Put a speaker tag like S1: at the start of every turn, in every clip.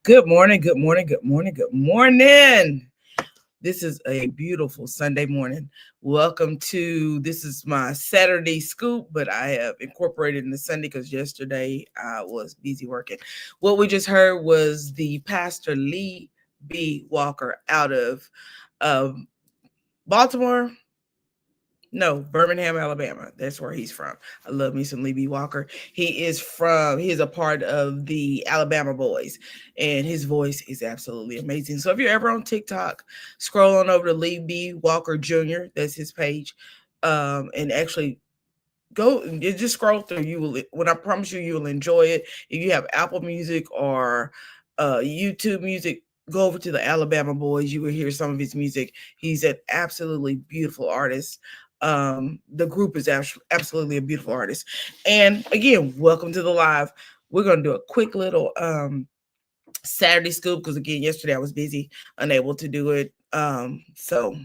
S1: Good morning, good morning, good morning, good morning. This is a beautiful Sunday morning. Welcome to, this is my Saturday scoop, but I have incorporated in the Sunday because yesterday I was busy working. What we just heard was the Pastor Lee B. Walker out of Baltimore. No, Birmingham, Alabama. That's where he's from. I love me some Lee B. Walker. He is a part of the Alabama Boys, and his voice is absolutely amazing. So if you're ever on TikTok, scroll on over to Lee B. Walker Jr. That's his page. And actually go and just scroll through. You will, when I promise you, you will enjoy it. If you have Apple Music or YouTube Music, go over to the Alabama Boys. You will hear some of his music. He's an absolutely beautiful artist. The group is absolutely a beautiful artist. And again, welcome to the live. We're going to do a quick little Saturday scoop because again, yesterday I was busy, unable to do it. So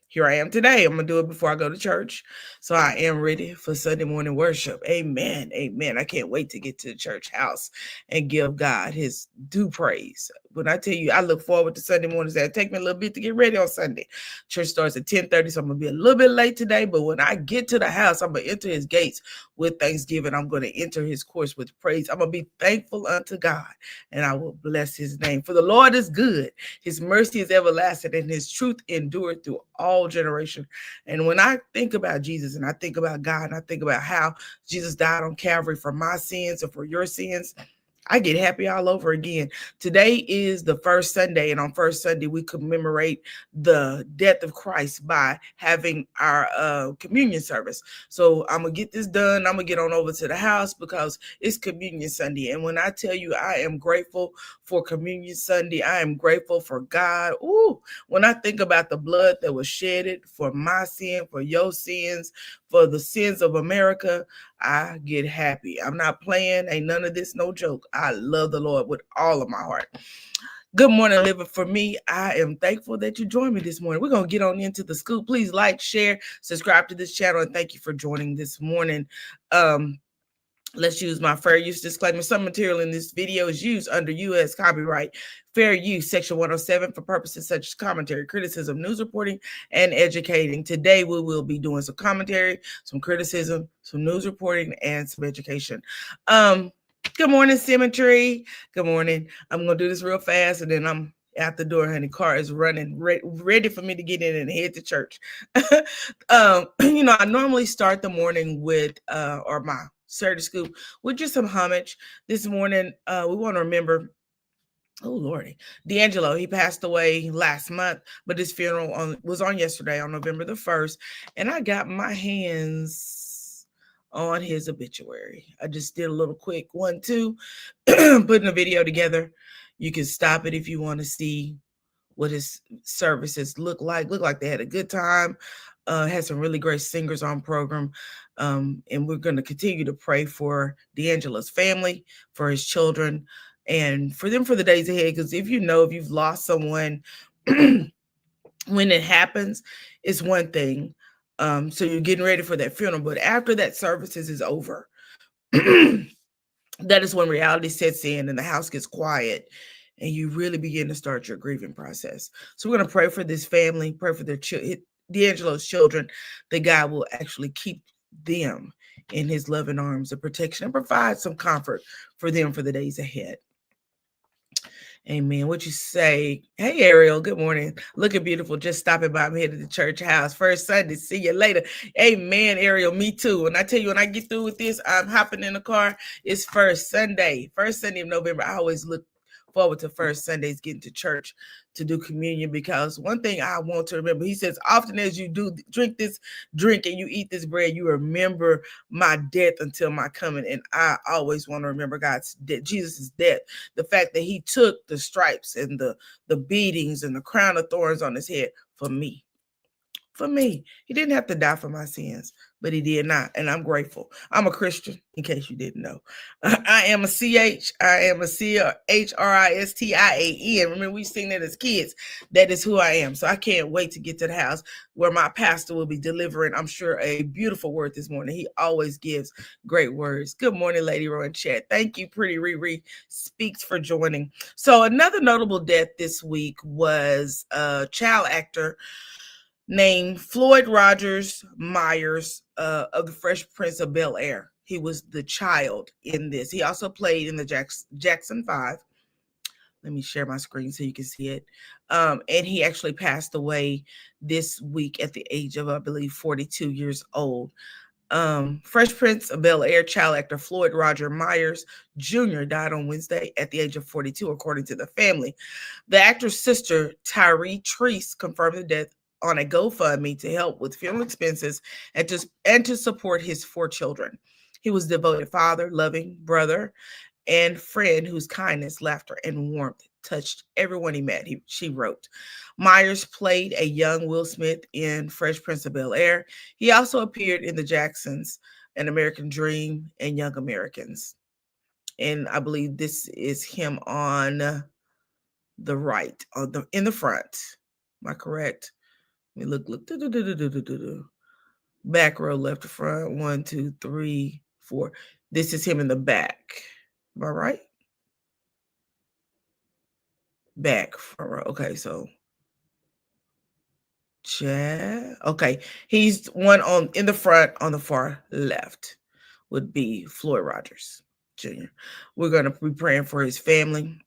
S1: here I am today. I'm going to do it before I go to church. So I am ready for Sunday morning worship. Amen. Amen. I can't wait to get to the church house and give God his due praise. When I tell you, I look forward to Sunday mornings. That take me a little bit to get ready on Sunday. Church starts at 10:30, so I'm going to be a little bit late today. But when I get to the house, I'm going to enter his gates with thanksgiving. I'm going to enter his courts with praise. I'm going to be thankful unto God, and I will bless his name. For the Lord is good. His mercy is everlasting, and his truth endureth through all generation. And when I think about Jesus and I think about God and I think about how Jesus died on Calvary for my sins and for your sins, I get happy all over again. Today is the first Sunday, and on first Sunday, we commemorate the death of Christ by having our communion service. So I'm going to get this done. I'm going to get on over to the house because it's Communion Sunday. And when I tell you I am grateful for Communion Sunday, I am grateful for God. Ooh, when I think about the blood that was shedded for my sin, for your sins, for the sins of America, I get happy. I'm not playing. Ain't none of this no joke. I love the Lord with all of my heart. Good morning, Living For Me. I am thankful that you joined me this morning. We're going to get on into the scoop. Please like, share, subscribe to this channel, and thank you for joining this morning. Let's use my fair use disclaimer. Some material in this video is used under U.S. copyright fair use section 107 for purposes such as commentary, criticism, news reporting, and educating. Today, we will be doing some commentary, some criticism, some news reporting, and some education. Good morning, Symmetry. Good morning. I'm going to do this real fast, and then I'm out the door, honey. Car is running, ready for me to get in and head to church. I normally start the morning with, or my Saturday Scoop, with just some homage. This morning, we want to remember, oh Lordy, D'Angelo. He passed away last month, but his funeral was on yesterday, on November the 1st, and I got my hands on his obituary. I just did a little quick 1-2, putting a video together. You can stop it if you want to see what his services look like. Look like they had a good time. Had some really great singers on program. And we're going to continue to pray for D'Angelo's family, for his children, and for them for the days ahead. Because if you've lost someone, when it happens, it's one thing. So you're getting ready for that funeral. But after that services is over, that is when reality sets in and the house gets quiet and you really begin to start your grieving process. So we're going to pray for this family, pray for their D'Angelo's children, that God will actually keep them in his loving arms of protection and provide some comfort for them for the days ahead. Amen. What you say? Hey, Ariel. Good morning. Looking beautiful. Just stopping by. I'm headed to church house. First Sunday. See you later. Amen, Ariel. Me too. And I tell you, when I get through with this, I'm hopping in the car. It's first Sunday of November. I always look forward to first Sundays getting to church to do communion, because one thing I want to remember, he says, often as you do drink this drink and you eat this bread, you remember my death until my coming. And I always want to remember Jesus' death, the fact that he took the stripes and the beatings and the crown of thorns on his head for me. For me. He didn't have to die for my sins, but he did not. And I'm grateful. I'm a Christian, in case you didn't know. I am a CH. I am a CHRISTIAN. Remember, we sing that as kids. That is who I am. So I can't wait to get to the house where my pastor will be delivering, I'm sure, a beautiful word this morning. He always gives great words. Good morning, Lady Rowan Chat. Thank you, Pretty Riri Speaks, for joining. So another notable death this week was a child actor named Floyd Rogers Myers of the Fresh Prince of Bel-Air. He was the child in this. He also played in the Jackson 5. Let me share my screen so you can see it. And he actually passed away this week at the age of, I believe, 42 years old. Fresh Prince of Bel-Air child actor Floyd Roger Myers Jr. died on Wednesday at the age of 42, according to the family. The actor's sister, Tyree Treese, confirmed the death on a GoFundMe to help with funeral expenses and to support his 4 children. He was a devoted father, loving brother, and friend whose kindness, laughter, and warmth touched everyone he met, she wrote. Myers played a young Will Smith in Fresh Prince of Bel-Air. He also appeared in The Jacksons, An American Dream, and Young Americans. And I believe this is him on the right, in the front. Am I correct? Let me look. Back row, left to front. 1, 2, 3, 4. This is him in the back. Am I right? Back, front row. Okay, so Chad. Okay, he's one in the front on the far left would be Floyd Rogers Jr. We're going to be praying for his family.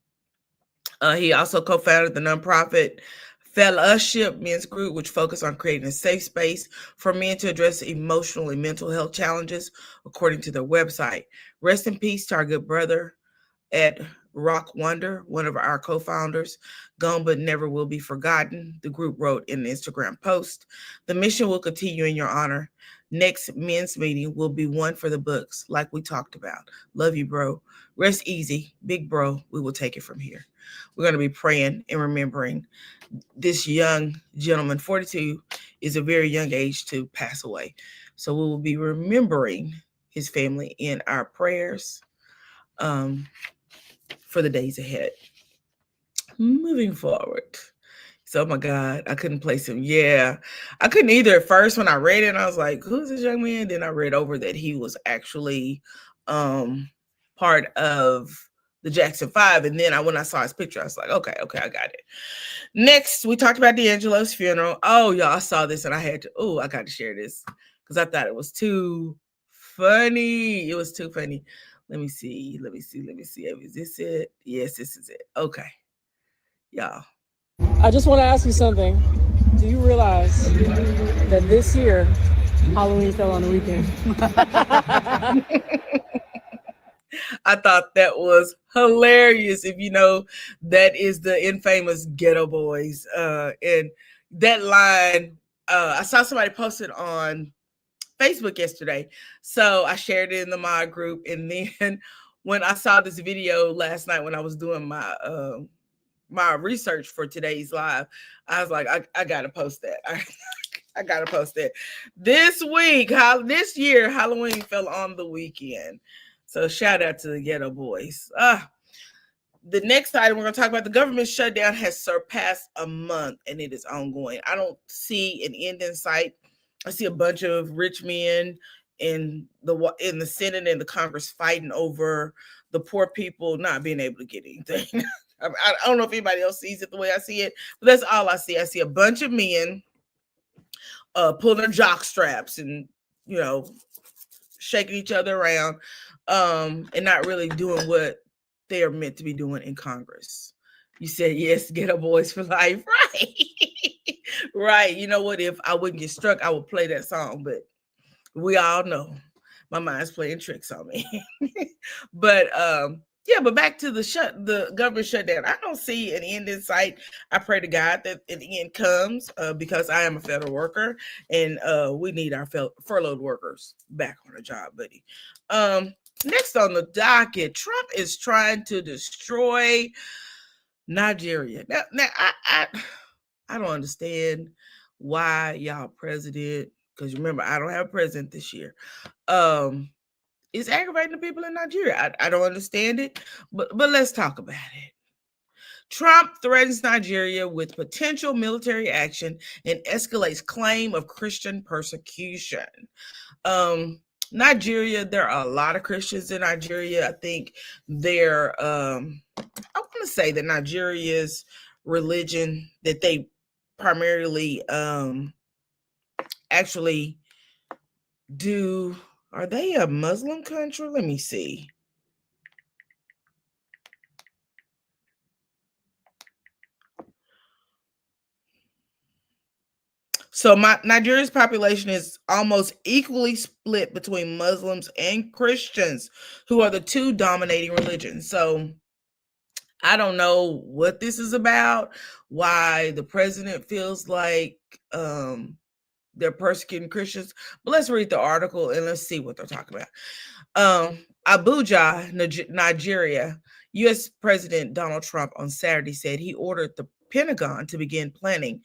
S1: He also co-founded the nonprofit Fellowship Men's Group, which focused on creating a safe space for men to address emotional and mental health challenges, according to their website. Rest in peace to our good brother, Ed Rock Wonder, one of our co-founders. Gone but never will be forgotten, the group wrote in an Instagram post. The mission will continue in your honor. Next men's meeting will be one for the books, like we talked about. Love you, bro. Rest easy, big bro. We will take it from here. We're going to be praying and remembering this young gentleman. 42 is a very young age to pass away. So we will be remembering his family in our prayers for the days ahead. Moving forward. So, oh my God, I couldn't place him. Yeah, I couldn't either at first when I read it. I was like, who's this young man? Then I read over that he was actually part of the Jackson 5. And then when I saw his picture, I was like, okay, I got it. Next, we talked about D'Angelo's funeral. Oh, y'all, I saw this and I got to share this because I thought it was too funny. It was too funny. Let me see. Is this it? Yes, this is it. Okay. Y'all,
S2: I just want to ask you something. Do you realize that this year Halloween fell on the weekend?
S1: I thought that was hilarious. If you know, that is the infamous Ghetto Boys. And that line, I saw somebody posted on Facebook yesterday. So I shared it in the mod group. And then when I saw this video last night when I was doing my research for today's live, I was like, I gotta post that. I gotta post that. This week, this year, Halloween fell on the weekend. So shout out to the Ghetto Boys. The next item we're going to talk about, the government shutdown has surpassed a month and it is ongoing. I don't see an end in sight. I see a bunch of rich men in the Senate and the Congress fighting over the poor people not being able to get anything. I don't know if anybody else sees it the way I see it, but that's all I see. I see a bunch of men pulling their jock straps and, you know, shaking each other around, and not really doing what they are meant to be doing in Congress. You said yes, Ghetto Boys for life, right? Right. You know what? If I wouldn't get struck, I would play that song, but we all know my mind's playing tricks on me. But yeah, but back to the government shutdown. I don't see an end in sight. I pray to God that an end comes, because I am a federal worker and we need our furloughed workers back on the job, buddy. Next on the docket, Trump is trying to destroy Nigeria. Now I don't understand why y'all president, because remember, I don't have a president this year, is aggravating the people in Nigeria. I don't understand it, but let's talk about it. Trump threatens Nigeria with potential military action and escalates claim of Christian persecution. Nigeria, there are a lot of Christians in Nigeria. I think I want to say that Nigeria's religion that they primarily actually do, are they a Muslim country? Let me see. So Nigeria's population is almost equally split between Muslims and Christians, who are the two dominating religions. So I don't know what this is about, why the president feels like they're persecuting Christians. But let's read the article and let's see what they're talking about. Abuja, Nigeria. U.S. President Donald Trump on Saturday said he ordered the Pentagon to begin planning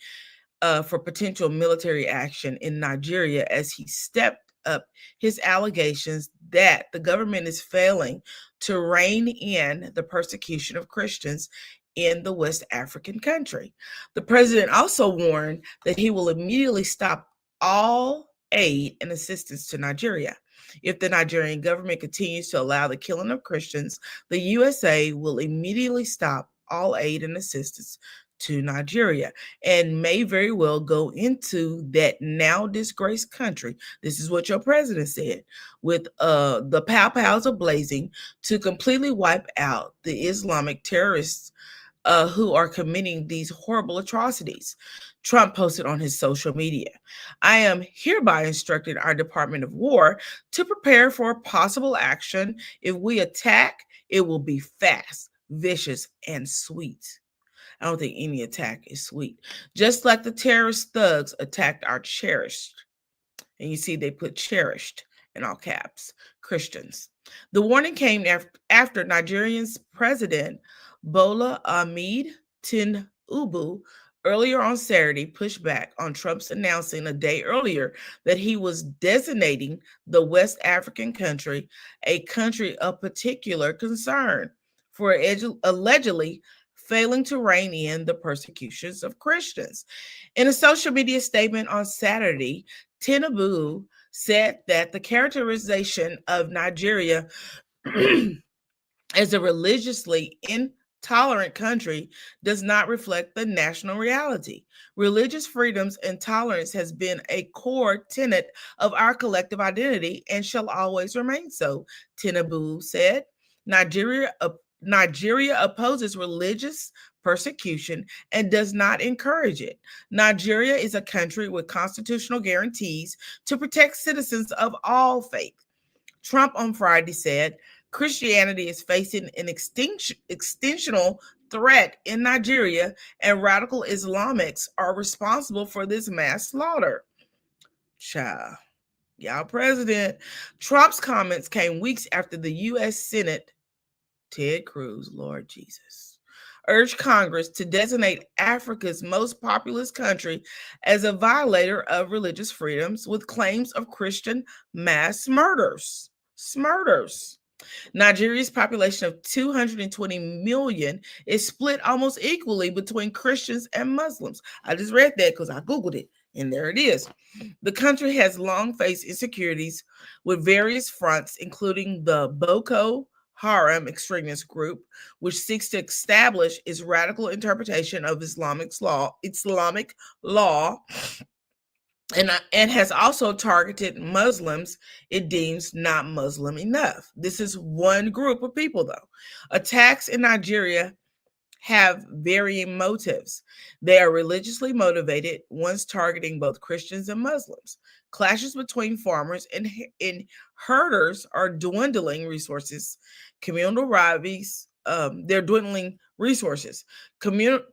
S1: for potential military action in Nigeria as he stepped up his allegations that the government is failing to rein in the persecution of Christians in the West African country. The president also warned that he will immediately stop all aid and assistance to Nigeria. If the Nigerian government continues to allow the killing of Christians, the USA will immediately stop all aid and assistance to Nigeria and may very well go into that now disgraced country. This is what your president said, with the pow-pows ablazing to completely wipe out the Islamic terrorists who are committing these horrible atrocities. Trump posted on his social media, I am hereby instructing our Department of War to prepare for possible action. If we attack, it will be fast, vicious, and sweet. I don't think any attack is sweet. Just like the terrorist thugs attacked our cherished, and you see they put cherished in all caps, Christians. The warning came after Nigerian's president Bola Ahmed Tinubu earlier on Saturday pushed back on Trump's announcing a day earlier that he was designating the West African country a country of particular concern for allegedly failing to rein in the persecutions of Christians. In a social media statement on Saturday, Tinubu said that the characterization of Nigeria as a religiously intolerant country does not reflect the national reality. Religious freedoms and tolerance has been a core tenet of our collective identity and shall always remain so, Tinubu said. Nigeria opposes religious persecution and does not encourage it. Nigeria is a country with constitutional guarantees to protect citizens of all faiths. Trump on Friday said Christianity is facing an extensional threat in Nigeria, and radical Islamics are responsible for this mass slaughter. Child, y'all president. Trump's comments came weeks after the U.S. Senate, Ted Cruz, Lord Jesus, urged Congress to designate Africa's most populous country as a violator of religious freedoms with claims of Christian mass murders. Nigeria's population of 220 million is split almost equally between Christians and Muslims. I just read that because I Googled it, and there it is. The country has long faced insecurities with various fronts, including the Boko Haram extremist group, which seeks to establish its radical interpretation of Islamic law, and has also targeted Muslims it deems not Muslim enough. This is one group of people, though. Attacks in Nigeria have varying motives. They are religiously motivated, ones targeting both Christians and Muslims. Clashes between farmers and herders are dwindling resources. Communal rivalries, they're dwindling resources. Communal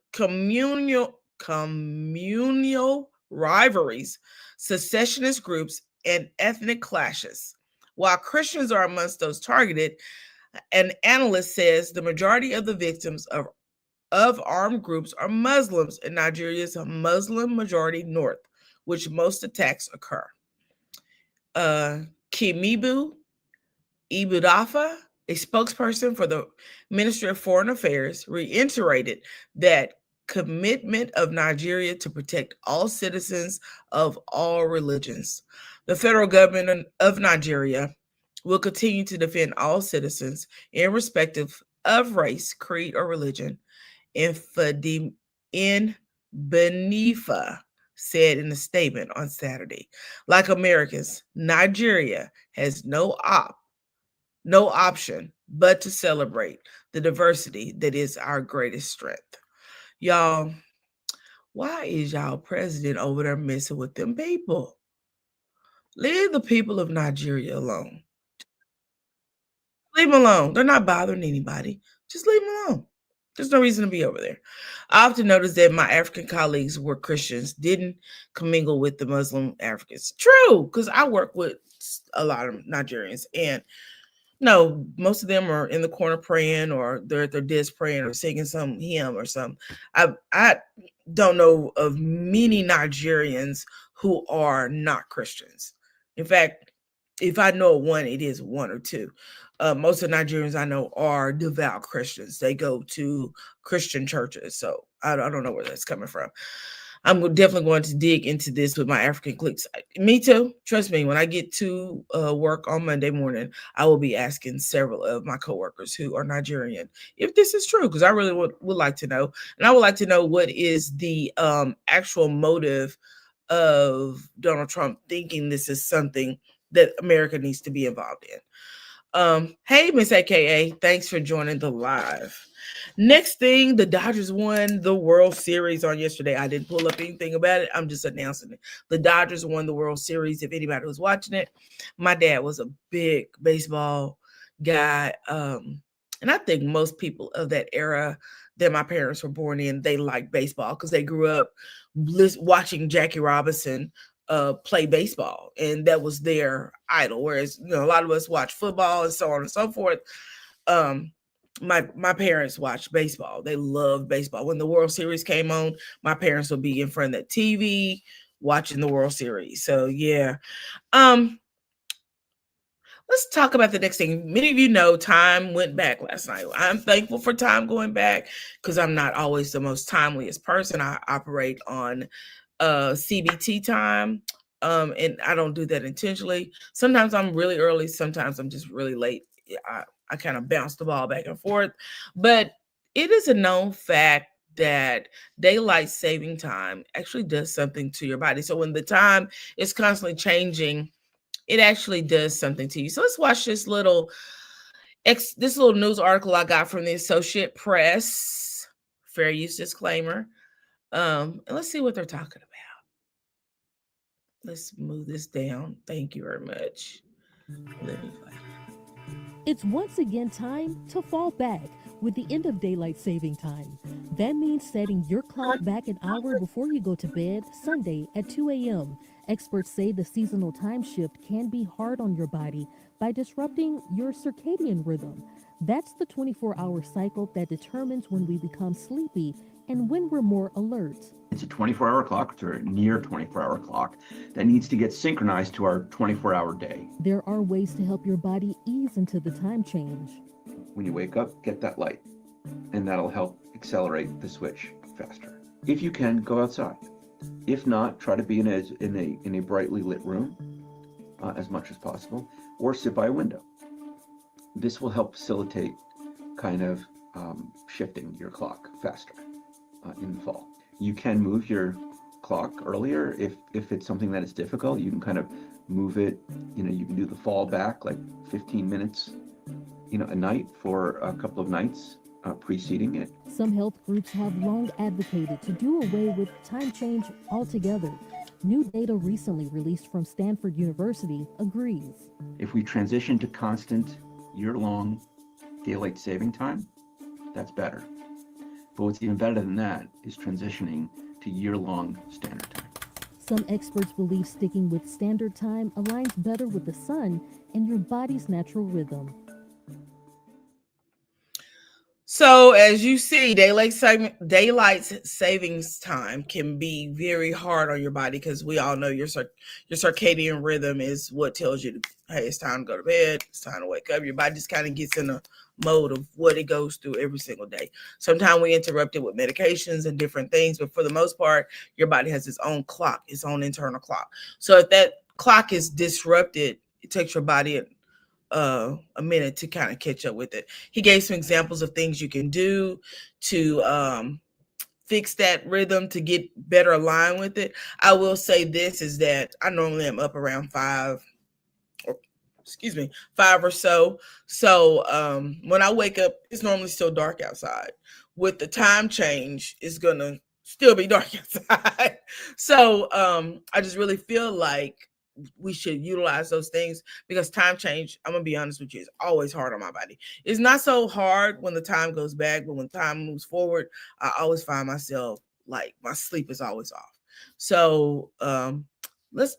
S1: rivalries, secessionist groups, and ethnic clashes. While Christians are amongst those targeted, an analyst says the majority of the victims of armed groups are Muslims in Nigeria's Muslim majority north, which most attacks occur. Kemibu Ibudafa, a spokesperson for the Ministry of Foreign Affairs, reiterated that commitment of Nigeria to protect all citizens of all religions. The federal government of Nigeria will continue to defend all citizens irrespective of race, creed, or religion. In Benifa said in a statement on Saturday. Like Americans, Nigeria has no option but to celebrate the diversity that is our greatest strength. Y'all, why is y'all president over there messing with them people? Leave the people of Nigeria alone. Leave them alone. They're not bothering anybody. Just leave them alone. There's no reason to be over there. I often noticed that my African colleagues were Christians, didn't commingle with the Muslim Africans. True, because I work with a lot of Nigerians, and no, most of them are in the corner praying, or they're at their desk praying, or singing some hymn or something. I don't know of many Nigerians who are not Christians. In fact, if I know one, it is one or two. Most of the Nigerians I know are devout Christians. They go to Christian churches. So I don't know where that's coming from. I'm definitely going to dig into this with my African cliques. Me too. Trust me, when I get to work on Monday morning, I will be asking several of my coworkers who are Nigerian if this is true, because I really would like to know. And I would like to know what is the actual motive of Donald Trump thinking this is something that America needs to be involved in. Hey, Miss AKA, thanks for joining the live. Next thing, the Dodgers won the World Series on yesterday. I didn't pull up anything about it. I'm just announcing it. The Dodgers won the World Series. If anybody was watching it, my dad was a big baseball guy. And I think most people of that era that my parents were born in, they liked baseball because they grew up watching Jackie Robinson play baseball, and that was their idol. Whereas, a lot of us watch football and so on and so forth. My parents watched baseball. They loved baseball. When the World Series came on, my parents would be in front of the TV watching the World Series. So yeah. Let's talk about the next thing. Many of you know Time went back last night. I'm thankful for Time going back because I'm not always the most timeliest person. I operate on CBT time, and I don't do that intentionally. Sometimes I'm really early, sometimes I'm just really late. I kind of bounce the ball back and forth, but it is a known fact that daylight saving time actually does something to your body. So when the time is constantly changing, it actually does something to you. So let's watch this little This little news article I got from the Associated Press, fair use disclaimer. And let's see what they're talking about. Let's move this down. Thank you very much.
S3: It's once again time to fall back with the end of daylight saving time. That means setting your clock back an hour before you go to bed Sunday at 2 a.m. Experts say the seasonal time shift can be hard on your body by disrupting your circadian rhythm. That's the 24-hour cycle that determines when we become sleepy and when we're more alert.
S4: It's a 24-hour clock, or a near 24-hour clock, that needs to get synchronized to our 24-hour day.
S3: There are ways to help your body ease into the time change.
S4: When you wake up, get that light, and that'll help accelerate the switch faster. If you can, go outside. If not, try to be in a brightly lit room as much as possible, or sit by a window. This will help facilitate kind of shifting your clock faster in the fall. You can move your clock earlier if it's something that is difficult. You can kind of move it, you can do the fall back like 15 minutes, a night for a couple of nights preceding it.
S3: Some health groups have long advocated to do away with time change altogether. New data recently released from Stanford University agrees.
S4: If we transition to constant year-long daylight saving time, that's better. But what's even better than that is transitioning to year-long standard time.
S3: Some experts believe sticking with standard time aligns better with the sun and your body's natural rhythm.
S1: So as you see, daylight savings time can be very hard on your body because we all know your circadian rhythm is what tells you, hey, it's time to go to bed, it's time to wake up. Your body just kind of gets in a mode of what it goes through every single day. Sometimes we interrupt it with medications and different things, but for the most part, your body has its own clock, its own internal clock. So if that clock is disrupted, it takes your body a minute to kind of catch up with it. He gave some examples of things you can do to fix that rhythm, to get better aligned with it. I will say this is that I normally am up around 5 or so. So when I wake up, it's normally still dark outside. With the time change, it's gonna still be dark outside. So I just really feel like we should utilize those things because time change, I'm gonna be honest with you, is always hard on my body. It's not so hard when the time goes back, but when time moves forward, I always find myself like my sleep is always off. So there was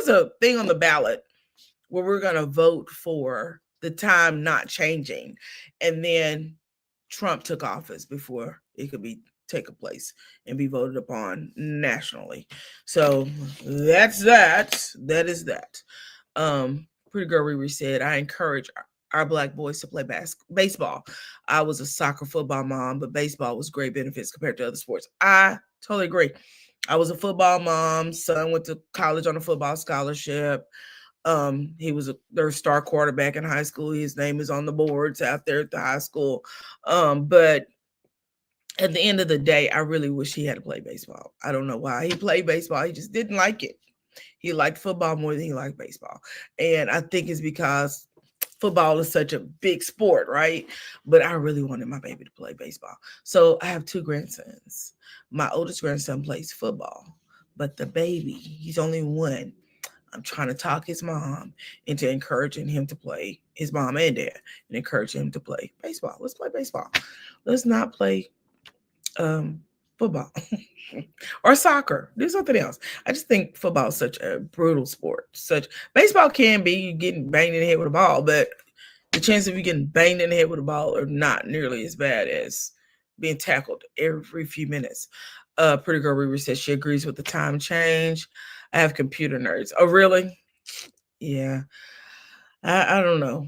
S1: a thing on the ballot where we're gonna vote for the time not changing, and then Trump took office before it could be take place and be voted upon nationally. So that's that. That is that. Pretty Girl Riri said, I encourage our Black boys to play baseball. I was a soccer football mom, but baseball was great benefits compared to other sports. I totally agree. I was a football mom. Son went to college on a football scholarship. He was their star quarterback in high school. His name is on the boards out there at the high school. But at the end of the day, I really wish he had to play baseball. I don't know why he played baseball. He just didn't like it. He liked football more than he liked baseball. And I think it's because football is such a big sport, right? But I really wanted my baby to play baseball. So I have 2 grandsons. My oldest grandson plays football, but the baby, he's only 1. I'm trying to talk his mom into encouraging him to play, his mom and dad, and encourage him to play baseball. Let's play baseball. Let's not play football or soccer. Do something else. I just think football is such a brutal sport. Baseball can be you getting banged in the head with a ball, but the chance of you getting banged in the head with a ball are not nearly as bad as being tackled every few minutes. Pretty Girl Riri says she agrees with the time change. I have computer nerds. Oh, really? Yeah. I don't know.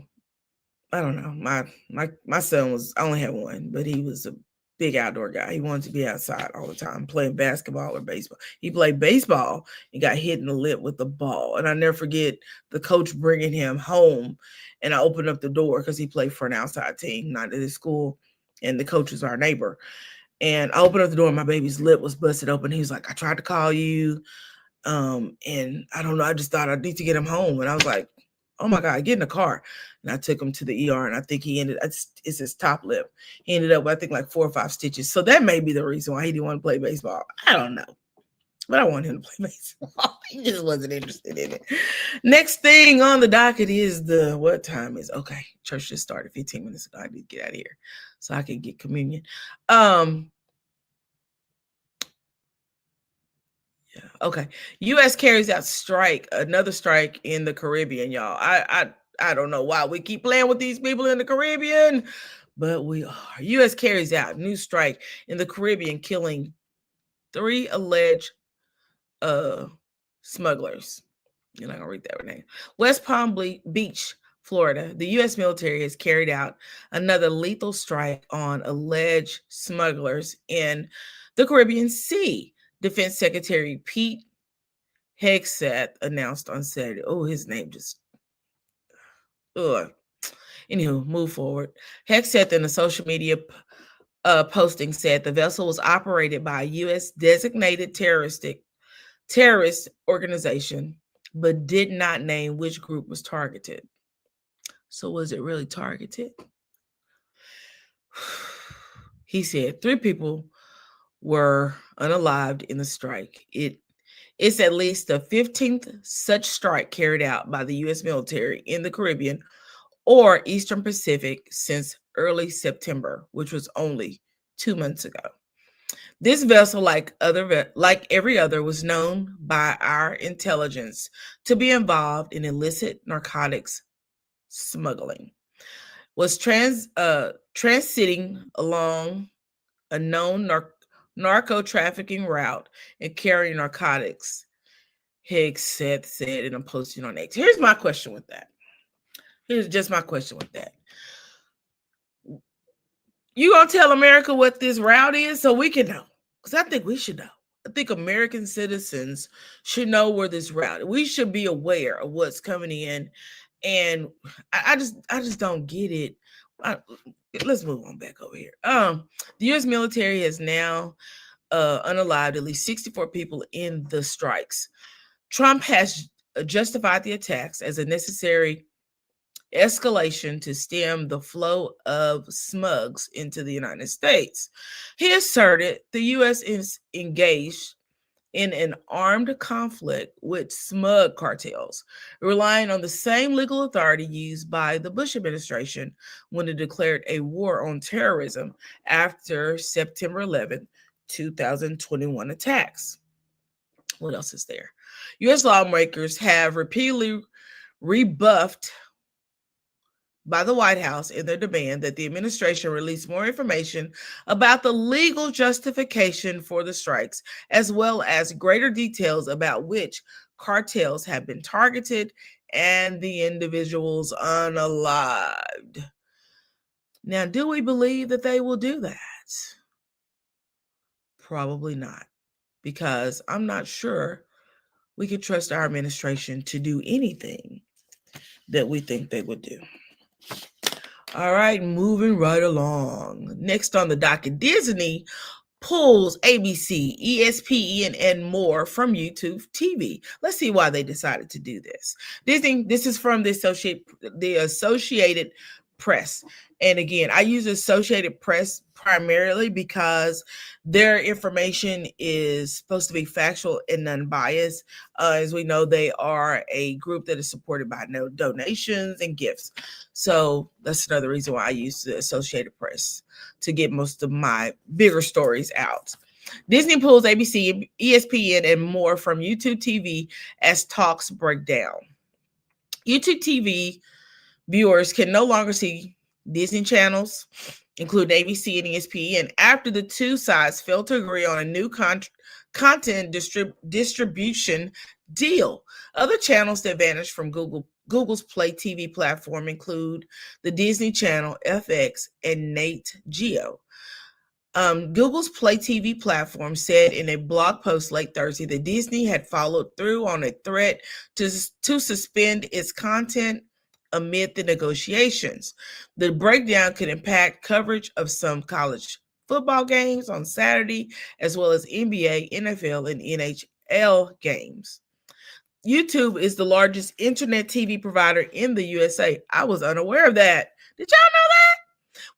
S1: My son I only had 1, but he was a big outdoor guy. He wanted to be outside all the time, playing basketball or baseball. He played baseball and got hit in the lip with the ball. And I never forget the coach bringing him home, and I opened up the door because he played for an outside team, not at his school, and the coach was our neighbor. And I opened up the door and my baby's lip was busted open. He was like, I tried to call you. And I don't know, I just thought I need to get him home. And I was like, oh my God, get in the car. And I took him to the ER, and I think it's his top lip. He ended up with, I think, like 4 or 5 stitches. So that may be the reason why he didn't want to play baseball. I don't know. But I want him to play baseball. He just wasn't interested in it. Next thing on the docket is what time is? Okay, church just started 15 minutes ago. I need to get out of here so I can get communion. Yeah, okay. U.S. carries out another strike in the Caribbean, y'all. I don't know why we keep playing with these people in the Caribbean, but we are. U.S. carries out new strike in the Caribbean, killing 3 alleged smugglers. You're not gonna read that name. West Palm Beach, Florida. The U.S. military has carried out another lethal strike on alleged smugglers in the Caribbean Sea. Defense Secretary Pete Hegseth announced on Saturday. Oh, his name just. Anywho, move forward. Hegseth in a social media posting said the vessel was operated by a U.S. designated terrorist organization, but did not name which group was targeted. So was it really targeted? He said 3 people were unalived in the strike. It's at least the 15th such strike carried out by the U.S. military in the Caribbean or Eastern Pacific since early September, which was only 2 months ago. This vessel, like every other, was known by our intelligence to be involved in illicit narcotics smuggling. Was transiting along a known narco trafficking route and carrying narcotics, Hegseth said in a posting on X. Here's my question with that. Here's just my question with that. You gonna tell America what this route is so we can know? Because I think we should know. I think American citizens should know where this route. We should be aware of what's coming in, and I just don't get it. Let's move on back over here. The U.S. military has now unalived at least 64 people in the strikes. Trump has justified the attacks as a necessary escalation to stem the flow of smugs into the United States. He asserted the U.S. is engaged in an armed conflict with smug cartels, relying on the same legal authority used by the Bush administration when it declared a war on terrorism after September 11, 2021 attacks. What else is there? U.S. lawmakers have repeatedly rebuffed by the White House in their demand that the administration release more information about the legal justification for the strikes, as well as greater details about which cartels have been targeted and the individuals unalived. Now, do we believe that they will do that? Probably not, because I'm not sure we can trust our administration to do anything that we think they would do. All right, moving right along. Next on the docket, Disney pulls ABC, ESPN, and more from YouTube TV. Let's see why they decided to do this. This is from the Associated Press. And again, I use Associated Press primarily because their information is supposed to be factual and unbiased. As we know, they are a group that is supported by no donations and gifts. So that's another reason why I use the Associated Press to get most of my bigger stories out. Disney pulls ABC, ESPN, and more from YouTube TV as talks break down. YouTube TV viewers can no longer see Disney channels, including ABC and ESPN, after the two sides failed to agree on a new content distribution deal. Other channels that vanished from Google's Play TV platform include the Disney Channel, FX, and Nat Geo. Google's Play TV platform said in a blog post late Thursday that Disney had followed through on a threat to suspend its content amid the negotiations. The breakdown could impact coverage of some college football games on Saturday, as well as NBA, NFL, and NHL games. YouTube is the largest internet TV provider in the USA. I was unaware of that. Did y'all know that?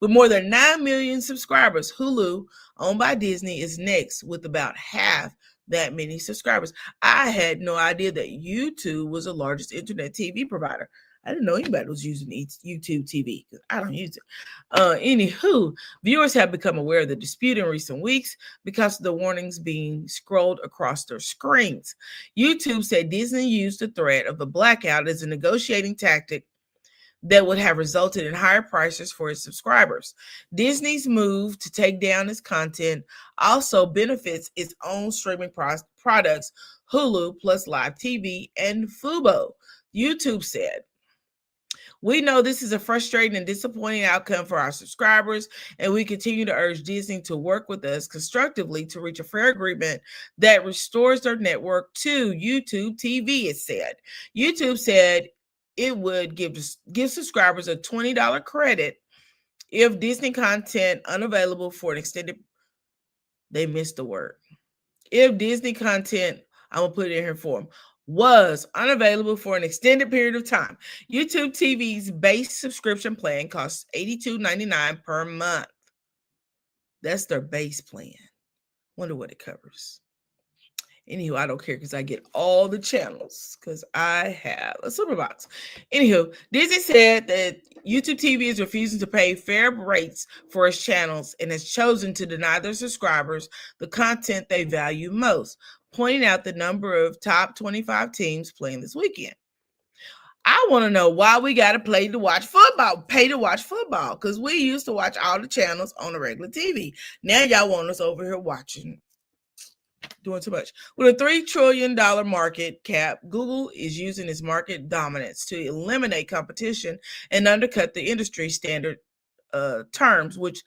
S1: With more than 9 million subscribers, Hulu, owned by Disney, is next with about half that many subscribers. I had no idea that YouTube was the largest internet TV provider. I didn't know anybody was using YouTube TV because I don't use it. Anywho, viewers have become aware of the dispute in recent weeks because of the warnings being scrolled across their screens. YouTube said Disney used the threat of the blackout as a negotiating tactic that would have resulted in higher prices for its subscribers. Disney's move to take down its content also benefits its own streaming products, Hulu plus Live TV and Fubo. YouTube said, "We know this is a frustrating and disappointing outcome for our subscribers, and we continue to urge Disney to work with us constructively to reach a fair agreement that restores their network to YouTube TV," it said. YouTube said it would give subscribers a $20 credit if Disney content unavailable for an extended, they missed the word. If Disney content, I'm going to put it in here for them, was unavailable for an extended period of time. YouTube TV's base subscription plan costs $82.99 per month. That's their base plan. Wonder what it covers. Anywho, I don't care because I get all the channels because I have a super box. Anywho, Disney said that YouTube TV is refusing to pay fair rates for its channels and has chosen to deny their subscribers the content they value most, pointing out the number of top 25 teams playing this weekend. I want to know why we got to pay to watch football, because we used to watch all the channels on the regular TV. Now y'all want us over here watching. Doing too much. With a $3 trillion market cap, Google is using its market dominance to eliminate competition and undercut the industry standard terms, undercut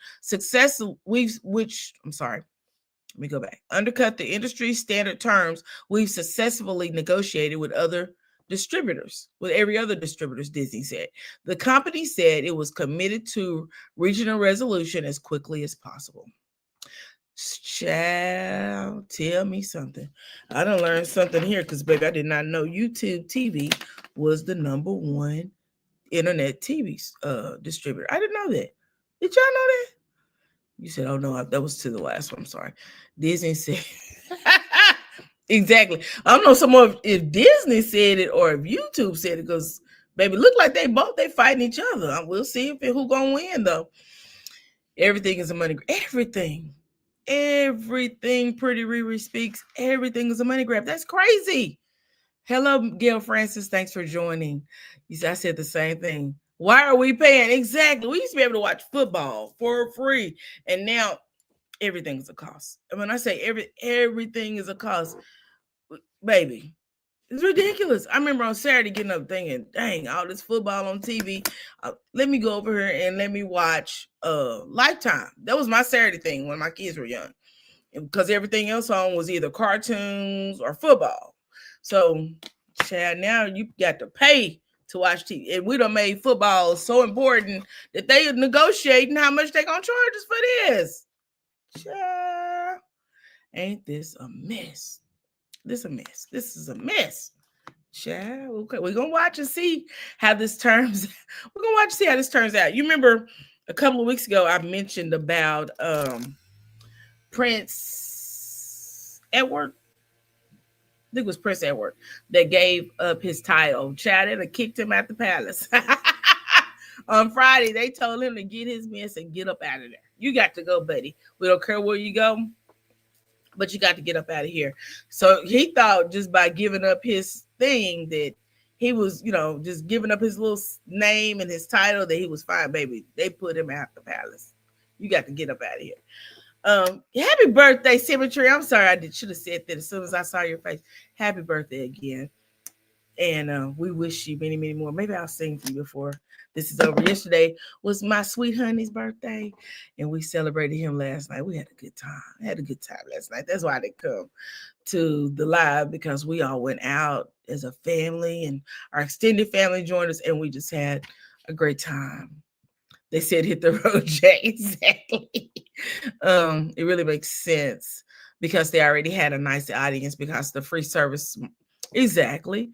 S1: the industry standard terms we've successfully negotiated with every other distributors, Disney said. The company said it was committed to reaching a resolution as quickly as possible. Child, tell me something. I done learned something here because, baby, I did not know YouTube TV was the number one internet TV distributor. I didn't know that. Did y'all know that? You said, oh, no, that was to the last one. I'm sorry. Disney said, exactly. I don't know if Disney said it or if YouTube said it because, baby, look like they fighting each other. We'll see who gonna win, though. Everything is a money grab. Everything Pretty Riri speaks, everything is a money grab. That's crazy. Hello, Gail Francis. Thanks for joining. I said the same thing. Why are we paying? Exactly. We used to be able to watch football for free, and now everything is a cost. And when I say everything is a cost, baby, it's ridiculous. I remember on Saturday getting up thinking, dang, all this football on TV. Let me go over here and let me watch Lifetime. That was my Saturday thing when my kids were young. Because everything else on was either cartoons or football. So, Chad, now you got to pay to watch TV. And we done made football so important that they are negotiating how much they're going to charge us for this. Chad, ain't this a mess? This is a mess. Child, okay, we're gonna watch and see how this turns. We're gonna watch and see how this turns out. You remember a couple of weeks ago I mentioned about Prince Edward. I think it was Prince Edward that gave up his title. Child, they kicked him out the palace. On Friday, they told him to get his mess and get up out of there. You got to go, buddy. We don't care where you go, but you got to get up out of here. So he thought just by giving up his thing that he was, just giving up his little name and his title that he was fine, baby. They put him out the palace. You got to get up out of here. Happy birthday, Symmetry. I'm sorry, I should have said that as soon as I saw your face. Happy birthday again. And we wish you many, many more. Maybe I'll sing for you before this is over. Yesterday was my sweet honey's birthday, and we celebrated him last night. We had a good time. Last night. That's why I didn't come to the live, because we all went out as a family, and our extended family joined us, and we just had a great time. They said hit the road, Jay. Exactly. It really makes sense because they already had a nice audience because the free service Exactly.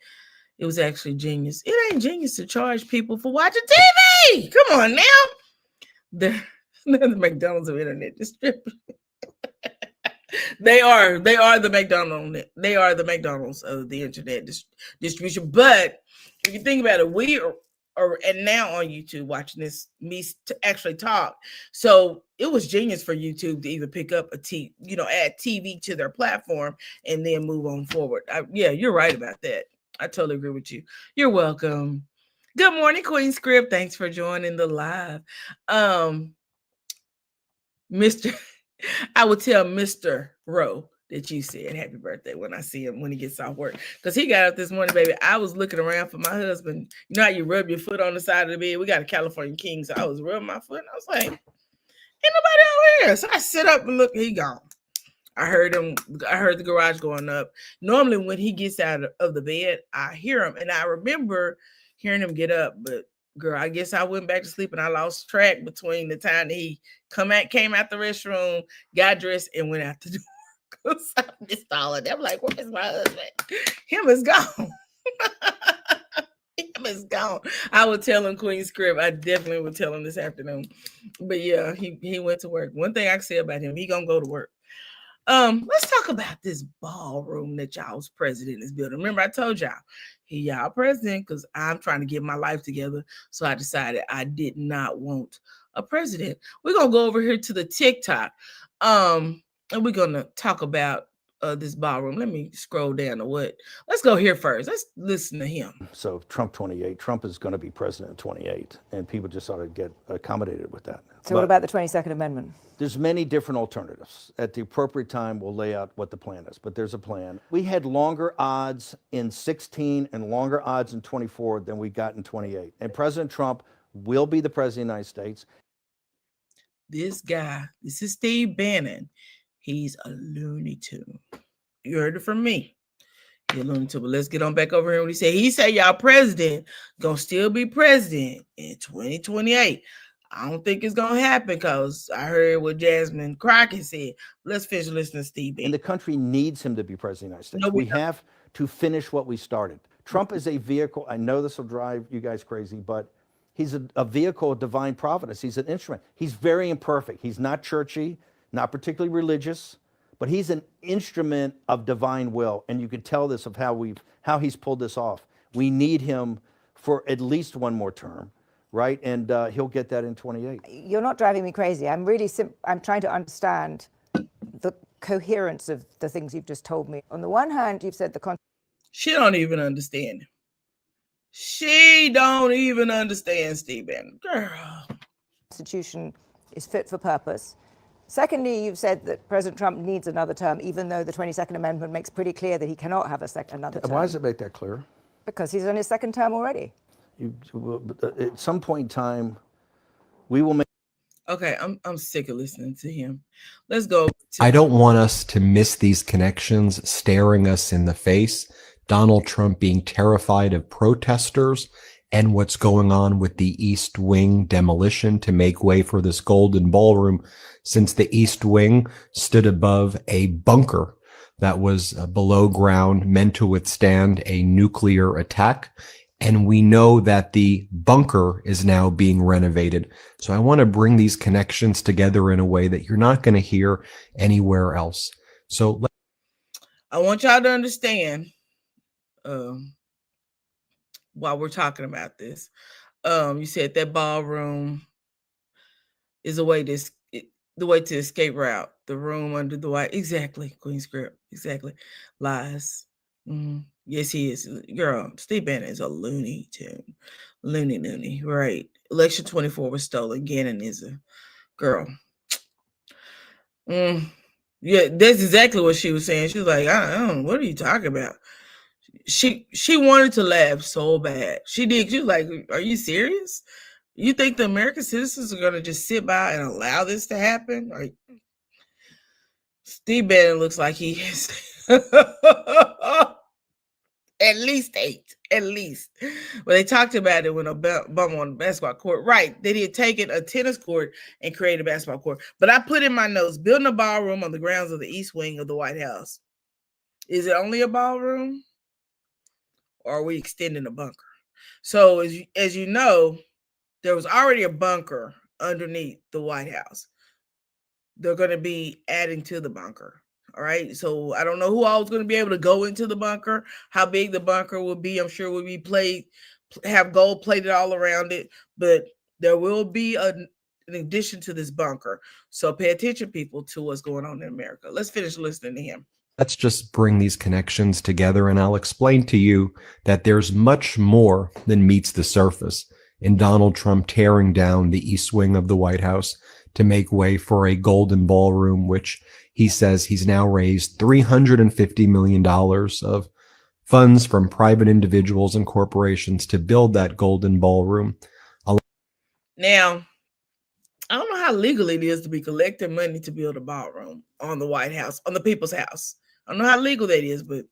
S1: It was actually genius. It ain't genius to charge people for watching TV. Come on now. They're the McDonald's of internet distribution. They are the McDonald's. They are the McDonald's of the internet distribution. But if you think about it, we are and now on YouTube watching this me actually talk. So it was genius for YouTube to even pick up add TV to their platform and then move on forward. Yeah, you're right about that. I totally agree with you. You're welcome. Good morning, Queen Script. Thanks for joining the live. Mr. I would tell Mr. Rowe that you said happy birthday when I see him when he gets off work. Because he got up this morning, baby. I was looking around for my husband. You know how you rub your foot on the side of the bed? We got a California King, so I was rubbing my foot and I was like, ain't nobody out here. So I sit up and look, he gone. I heard the garage going up. Normally when he gets out of the bed, I hear him. And I remember hearing him get up, but girl, I guess I went back to sleep and I lost track between the time that he came out the restroom, got dressed, and went out the door. So I missed all of them. I'm like, where's my husband? Him is gone. Him is gone. I would tell him, Queen Script. I definitely would tell him this afternoon. But yeah, he went to work. One thing I can say about him, he gonna go to work. Let's talk about this ballroom that y'all's president is building. Remember, I told y'all, y'all president, because I'm trying to get my life together. So I decided I did not want a president. We're gonna go over here to the TikTok. And we're gonna talk about this ballroom. Let me scroll down to let's go here first. Let's listen to him.
S5: So Trump 28, Trump is going to be president in 28, and people just ought to get accommodated with that.
S6: So what about the 22nd Amendment?
S5: There's many different alternatives. At the appropriate time, we'll lay out what the plan is, but there's a plan. We had longer odds in 16 and longer odds in 24 than we got in 28. And President Trump will be the president of the United States.
S1: This is Steve Bannon. He's a Looney Tune. You heard it from me. He's a Looney Tune. But let's get on back over here. What he said y'all president gonna still be president in 2028. I don't think it's gonna happen because I heard what Jasmine Crockett said. Let's finish listening to Steve Bannon.
S5: And the country needs him to be president of the United States.
S1: No,
S5: we have to finish what we started. Trump is a vehicle. I know this will drive you guys crazy, but he's a vehicle of divine providence. He's an instrument. He's very imperfect. He's not churchy, not particularly religious, but he's an instrument of divine will. And you can tell this of how he's pulled this off. We need him for at least one more term, right? And he'll get that in 28.
S6: You're not driving me crazy. I'm trying to understand the coherence of the things you've just told me. On the one hand, you've said
S1: she don't even understand him. She don't even understand Steve Bannon. Girl.
S6: Constitution is fit for purpose. Secondly, you've said that President Trump needs another term, even though the 22nd Amendment makes pretty clear that he cannot have another term.
S5: Why does it make that clear?
S6: Because he's on his second term already.
S5: At some point in time, we will make.
S1: Okay, I'm sick of listening to him. Let's go.
S7: I don't want us to miss these connections staring us in the face. Donald Trump being terrified of protesters and what's going on with the East Wing demolition to make way for this golden ballroom, since the East Wing stood above a bunker that was below ground, meant to withstand a nuclear attack. And we know that the bunker is now being renovated. So I want to bring these connections together in a way that you're not going to hear anywhere else. So
S1: I want y'all to understand, while we're talking about this, you said that ballroom is the way to escape route. The room under the white. Exactly, Queen Script. Exactly. Lies. Yes, he is. Girl, Steve Bannon is a Looney Tune. Loony. Right. Election 24 was stolen. Gannon is a girl. Yeah, that's exactly what she was saying. She was like, I don't know, what are you talking about? She wanted to laugh so bad. She did. She was like, are you serious? You think the American citizens are going to just sit by and allow this to happen? Like, Steve Bannon looks like he is at least 8. At least. Well, they talked about it when Obama on the basketball court. Right. They did take it a tennis court and create a basketball court. But I put in my notes, building a ballroom on the grounds of the East Wing of the White House. Is it only a ballroom? or are we extending the bunker? So as you know, there was already a bunker underneath the White House. They're going to be adding to the bunker. All right. So I don't know who all is going to be able to go into the bunker, how big the bunker will be. I'm sure it will be have gold plated all around it, but there will be an addition to this bunker. So pay attention, people, to what's going on in America. Let's finish listening to him.
S7: Let's just bring these connections together, and I'll explain to you that there's much more than meets the surface in Donald Trump tearing down the East Wing of the White House to make way for a golden ballroom, which he says he's now raised $350 million of funds from private individuals and corporations to build that golden ballroom.
S1: Now, I don't know how legal it is to be collecting money to build a ballroom on the White House, on the people's house. I don't know how legal that is, but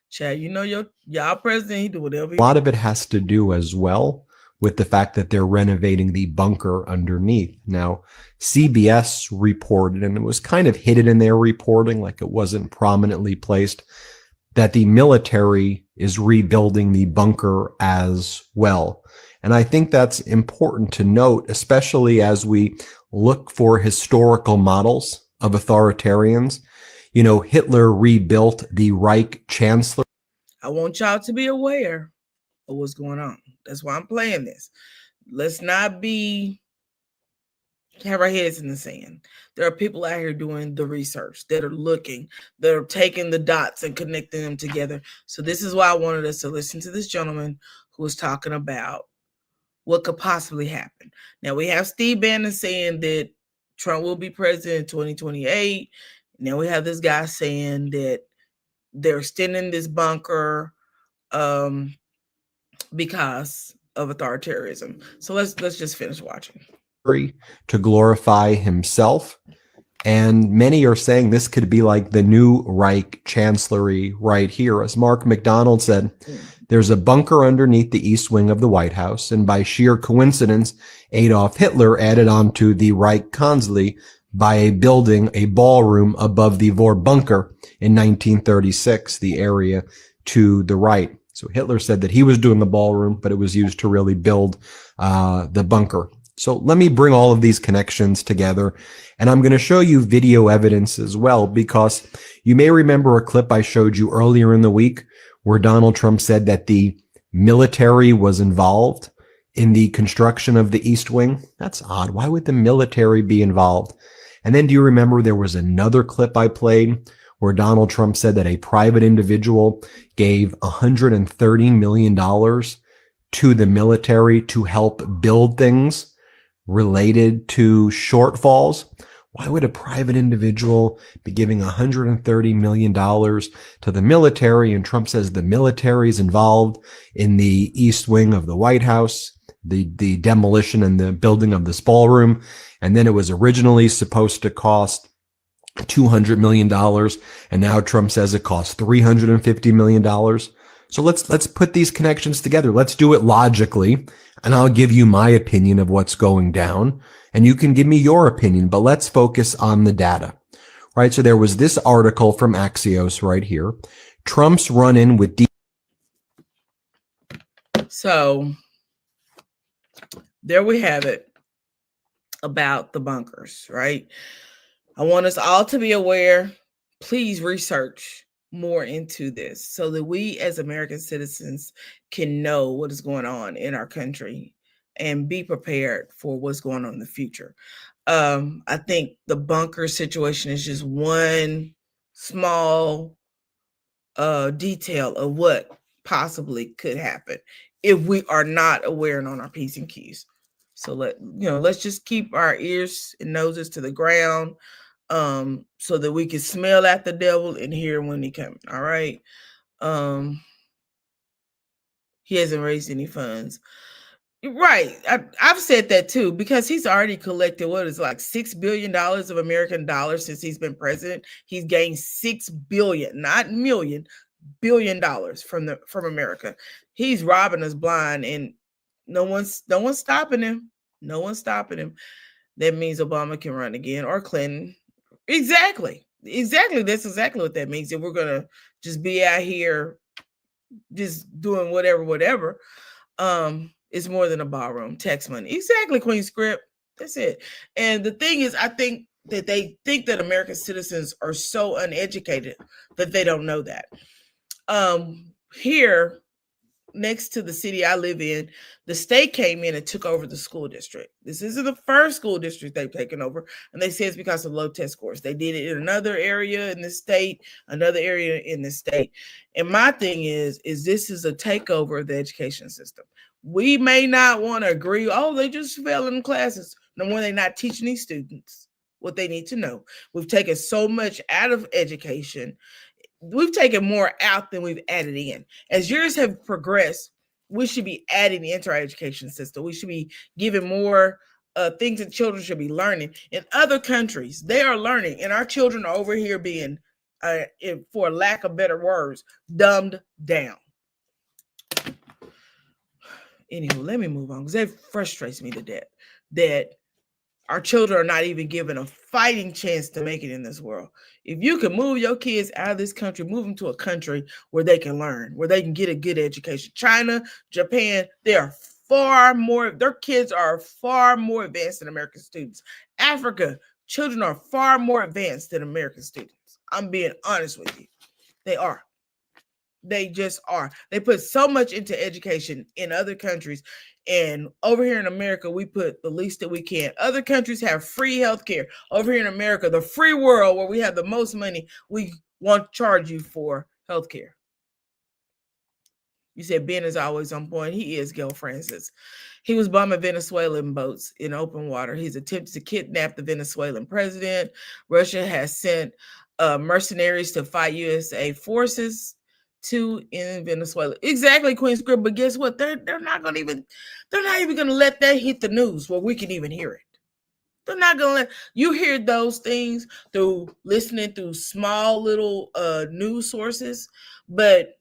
S1: Chad, you know, y'all president, he do whatever.
S7: A lot of it has to do as well with the fact that they're renovating the bunker underneath. Now, CBS reported, and it was kind of hidden in their reporting, like it wasn't prominently placed, that the military is rebuilding the bunker as well. And I think that's important to note, especially as we look for historical models of authoritarians. You know, Hitler rebuilt the Reich Chancellor.
S1: I want y'all to be aware of what's going on. That's why I'm playing this. Let's not have our heads in the sand. There are people out here doing the research, that are looking, that are taking the dots and connecting them together. So this is why I wanted us to listen to this gentleman who was talking about what could possibly happen. Now we have Steve Bannon saying that Trump will be president in 2028. Now we have this guy saying that they're extending this bunker because of authoritarianism. So let's just finish watching.
S7: To glorify himself. And many are saying this could be like the new Reich Chancellery right here. As Mark McDonald said, there's a bunker underneath the East Wing of the White House. And by sheer coincidence, Adolf Hitler added on to the Reich Kanzlei by building a ballroom above the Vorbunker in 1936, the area to the right. So Hitler said that he was doing the ballroom, but it was used to really build the bunker. So let me bring all of these connections together, and I'm going to show you video evidence as well, because you may remember a clip I showed you earlier in the week where Donald Trump said that the military was involved in the construction of the East Wing. That's odd. Why would the military be involved? And then do you remember there was another clip I played where Donald Trump said that a private individual gave $130 million to the military to help build things related to shortfalls? Why would a private individual be giving $130 million to the military? And Trump says the military is involved in the East Wing of the White House, the demolition and the building of this ballroom. And then it was originally supposed to cost $200 million. And now Trump says it costs $350 million. So let's put these connections together. Let's do it logically. And I'll give you my opinion of what's going down, and you can give me your opinion, but let's focus on the data, right? So there was this article from Axios right here. Trump's run-in with
S1: So there we have it about the bunkers, right? I want us all to be aware. Please research more into this so that we as American citizens can know what is going on in our country and be prepared for what's going on in the future. I think the bunker situation is just one small detail of what possibly could happen if we are not aware and on our P's and Q's. So let's just keep our ears and noses to the ground, so that we can smell at the devil and hear when he coming. All right. He hasn't raised any funds. Right. I've said that too, because he's already collected what is like $6 billion of American dollars since he's been president. He's gained $6 billion, not million, $1 billion from America. He's robbing us blind, and no one's stopping him. No one's stopping him. That means Obama can run again, or Clinton. Exactly. That's exactly what that means. If we're going to just be out here just doing whatever. It's more than a ballroom. Tax money. Exactly, Queen Script. That's it. And the thing is, I think that they think that American citizens are so uneducated that they don't know that. Here, next to the city I live in, the state came in and took over the school district. This isn't the first school district they've taken over, and they say it's because of low test scores. They did it in another area in the state, another area in the state. And my thing is this is a takeover of the education system. We may not want to agree, oh, they just fell in classes. No more, they're not teaching these students what they need to know. We've taken so much out of education. We've taken more out than we've added in. As years have progressed, we should be adding into our education system. We should be giving more things that children should be learning. In other countries, they are learning, and our children are over here being, for lack of better words, dumbed down. Anywho, let me move on, because it frustrates me to death that our children are not even given a fighting chance to make it in this world. If you can move your kids out of this country, move them to a country where they can learn, where they can get a good education. China, Japan, their kids are far more advanced than American students. Africa, children are far more advanced than American students. I'm being honest with you. They are. They just are. They put so much into education in other countries. And over here in America, we put the least that we can. Other countries have free healthcare. Over here in America, the free world where we have the most money, we want to charge you for healthcare. You said Ben is always on point. He is, Gail Francis. He was bombing Venezuelan boats in open water. He's attempted to kidnap the Venezuelan president. Russia has sent mercenaries to fight USA forces in Venezuela. Exactly, Queen Script. But guess what? They're not even gonna let that hit the news where we can even hear it. They're not gonna let you hear those things through listening through small little news sources, but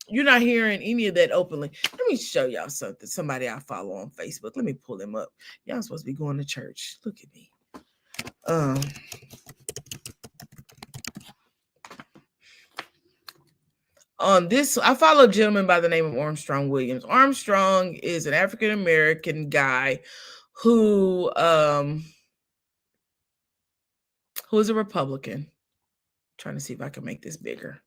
S1: you're not hearing any of that openly. Let me show y'all something. Somebody I follow on Facebook. Let me pull them up. Y'all supposed to be going to church. Look at me. On this, I follow a gentleman by the name of Armstrong Williams. Armstrong is an African American guy who is a Republican. I'm trying to see if I can make this bigger.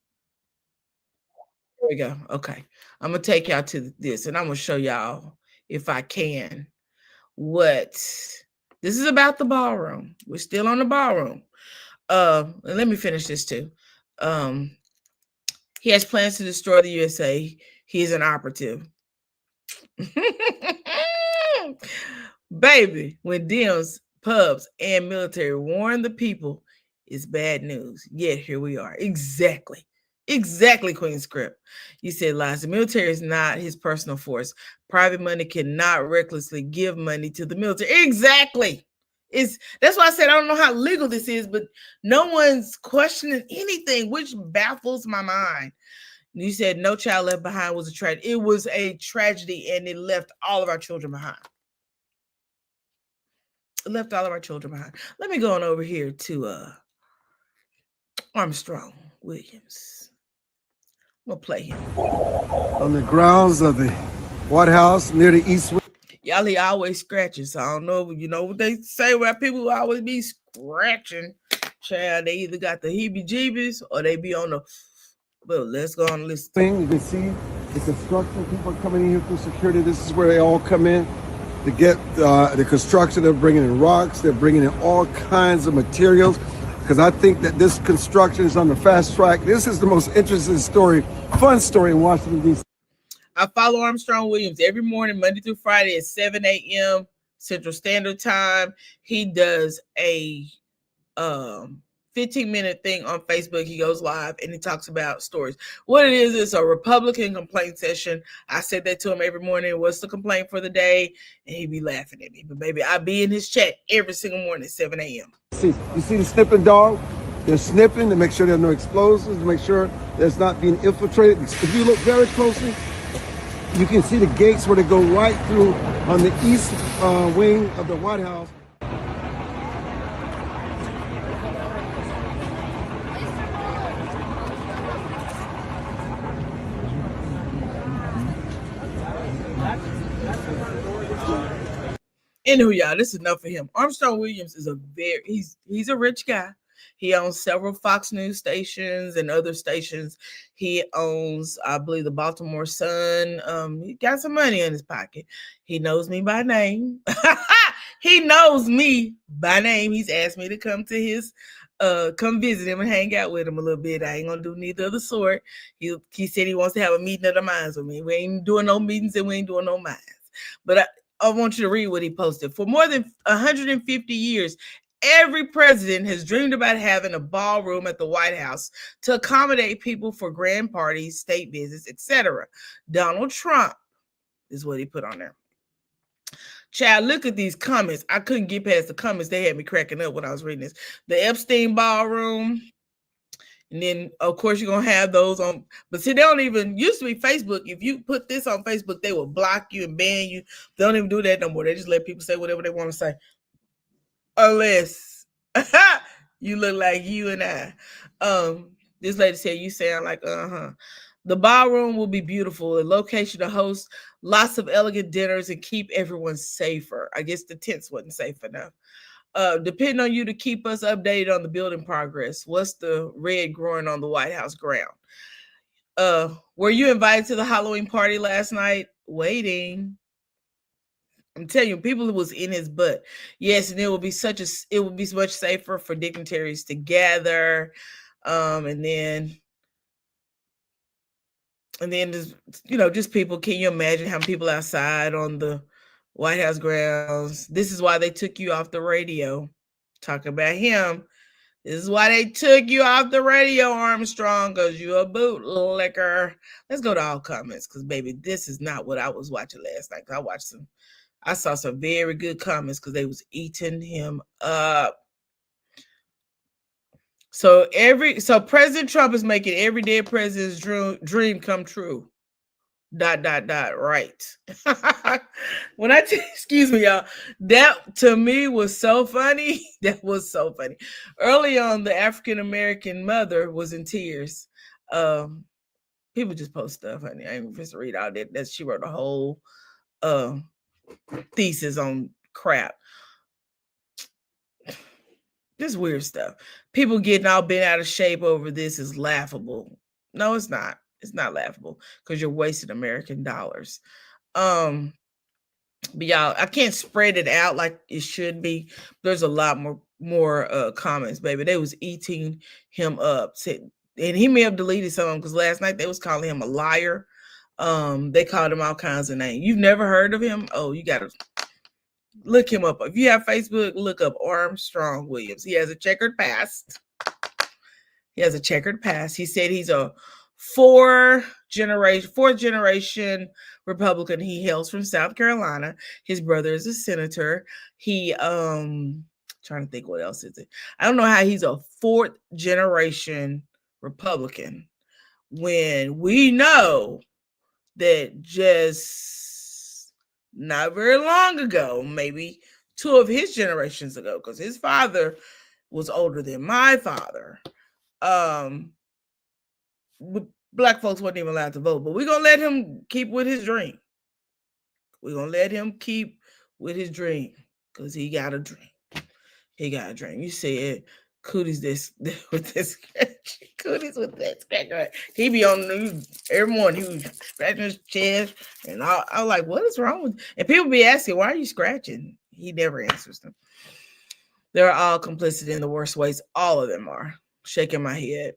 S1: There we go. Okay. I'm going to take y'all to this, and I'm going to show y'all, if I can, what this is about. The ballroom. We're still on the ballroom. And let me finish this too. He has plans to destroy the USA. He is an operative. Baby, when Dems, pubs, and military warn the people, it's bad news. Yet here we are. Exactly, Queen Script. You said lies. The military is not his personal force. Private money cannot recklessly give money to the military. Exactly. That's why I said I don't know how legal this is, but no one's questioning anything, which baffles my mind. You said No Child Left Behind was a tragedy. It was a tragedy, and it left all of our children behind. It left all of our children behind. Let me go on over here to Armstrong Williams. I'm gonna play him.
S8: On the grounds of the White House near the East Wing.
S1: Y'all, he always scratches. So I don't know, you know what they say about people who always be scratching. Child, they either got the heebie-jeebies or they be on the. Well, let's go on and listen.
S8: You can see the construction. People are coming in here through security. This is where they all come in to get the construction. They're bringing in rocks. They're bringing in all kinds of materials. Because I think that this construction is on the fast track. This is the most interesting story, fun story in Washington, D.C.
S1: I follow Armstrong Williams every morning, Monday through Friday at 7 a.m. Central Standard Time. He does a 15-minute thing on Facebook. He goes live and he talks about stories. What it is a Republican complaint session. I said that to him every morning. What's the complaint for the day? And he'd be laughing at me. But baby, I be in his chat every single morning at 7 a.m.
S8: You see the snipping dog? They're snipping to make sure there are no explosives, to make sure that's not being infiltrated. If you look very closely, you can see the gates where they go right through on the east wing of the White House.
S1: Anywho, y'all, this is enough for him. Armstrong Williams is he's a rich guy. He owns several Fox News stations and other stations. He owns, I believe, the Baltimore Sun. He got some money in his pocket. He knows me by name. He knows me by name. He's asked me to come to his come visit him and hang out with him a little bit. I ain't gonna do neither of the sort. He said he wants to have a meeting of the minds with me. We ain't doing no meetings and we ain't doing no minds. But I want you to read what he posted. For more than 150 years, every president has dreamed about having a ballroom at the White House to accommodate people for grand parties, state visits, etc. Donald Trump is what he put on there. Child, look at these comments. I couldn't get past the comments. They had me cracking up when I was reading this. The Epstein ballroom. And then, of course, you're going to have those on. But see, they don't even, used to be Facebook. If you put this on Facebook, they will block you and ban you. They don't even do that no more. They just let people say whatever they want to say. Unless you look like you and I. This lady said, you sound like, The ballroom will be beautiful. A location to host lots of elegant dinners and keep everyone safer. I guess the tents wasn't safe enough. Depending on you to keep us updated on the building progress. What's the red growing on the White House ground? Were you invited to the Halloween party last night? Waiting. I'm telling you, people was in his butt. Yes, and it will be much safer for dignitaries to gather. And then just people. Can you imagine how people outside on the White House grounds? This is why they took you off the radio. Talk about him. This is why they took you off the radio, Armstrong, because you're a bootlicker. Let's go to all comments, because, baby, this is not what I was watching last night. I saw some very good comments because they was eating him up. So President Trump is making every dead president's dream come true. ... Right. When excuse me, y'all, that to me was so funny. That was so funny. Early on, the African-American mother was in tears. People just post stuff, honey. I ain't even supposed to read all that. She wrote a whole thesis on crap. Just weird stuff. People getting all bent out of shape over this is laughable. No, it's not. It's not laughable because you're wasting American dollars. But y'all, I can't spread it out like it should be. There's a lot more comments, baby. They was eating him up. And he may have deleted some of them because last night they was calling him a liar. They called him all kinds of names. You've never heard of him? Oh, you got to look him up. If you have Facebook, look up Armstrong Williams. He has a checkered past. He said he's a fourth generation Republican. He hails from South Carolina. His brother is a senator. He trying to think what else is it. I don't know how he's a fourth generation Republican when we know that just not very long ago, maybe two of his generations ago, because his father was older than my father. Black folks weren't even allowed to vote, but we're going to let him keep with his dream. We're going to let him keep with his dream because he got a dream. You said Cooties with this Cooties with that scratch. He be on the news every morning. He was scratching his chest, and I was like, "What is wrong with?" And people be asking, "Why are you scratching?" He never answers them. They're all complicit in the worst ways. All of them are. Shaking my head.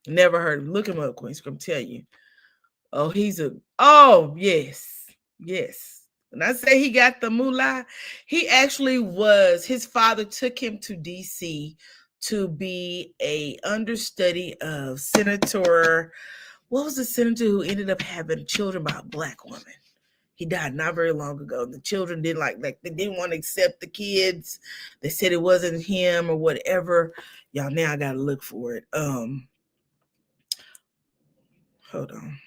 S1: Never heard of him. Look him up, Queen. I'm telling you. Oh, yes. When I say he got the moolah, he actually was. His father took him to D.C. to be a understudy of Senator. What was the senator who ended up having children by a black woman? He died not very long ago. The children didn't they didn't want to accept the kids. They said it wasn't him or whatever. Y'all, now I gotta look for it. Hold on.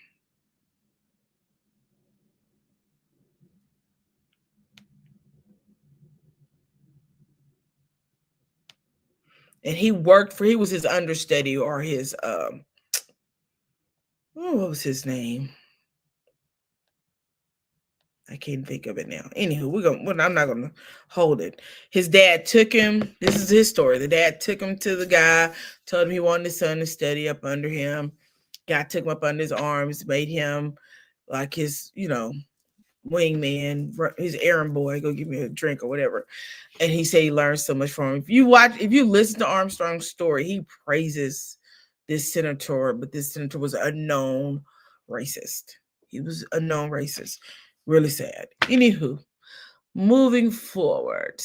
S1: And he was his understudy or his, what was his name? I can't think of it now. Anywho, I'm not gonna hold it. His dad took him. This is his story. The dad took him to the guy, told him he wanted his son to study up under him. Guy took him up under his arms, made him like his, wingman, his errand boy, go give me a drink or whatever. And he said he learned so much from him. If you listen to Armstrong's story, he praises this senator, but this senator was a known racist. He was a known racist. Really sad. Anywho, moving forward.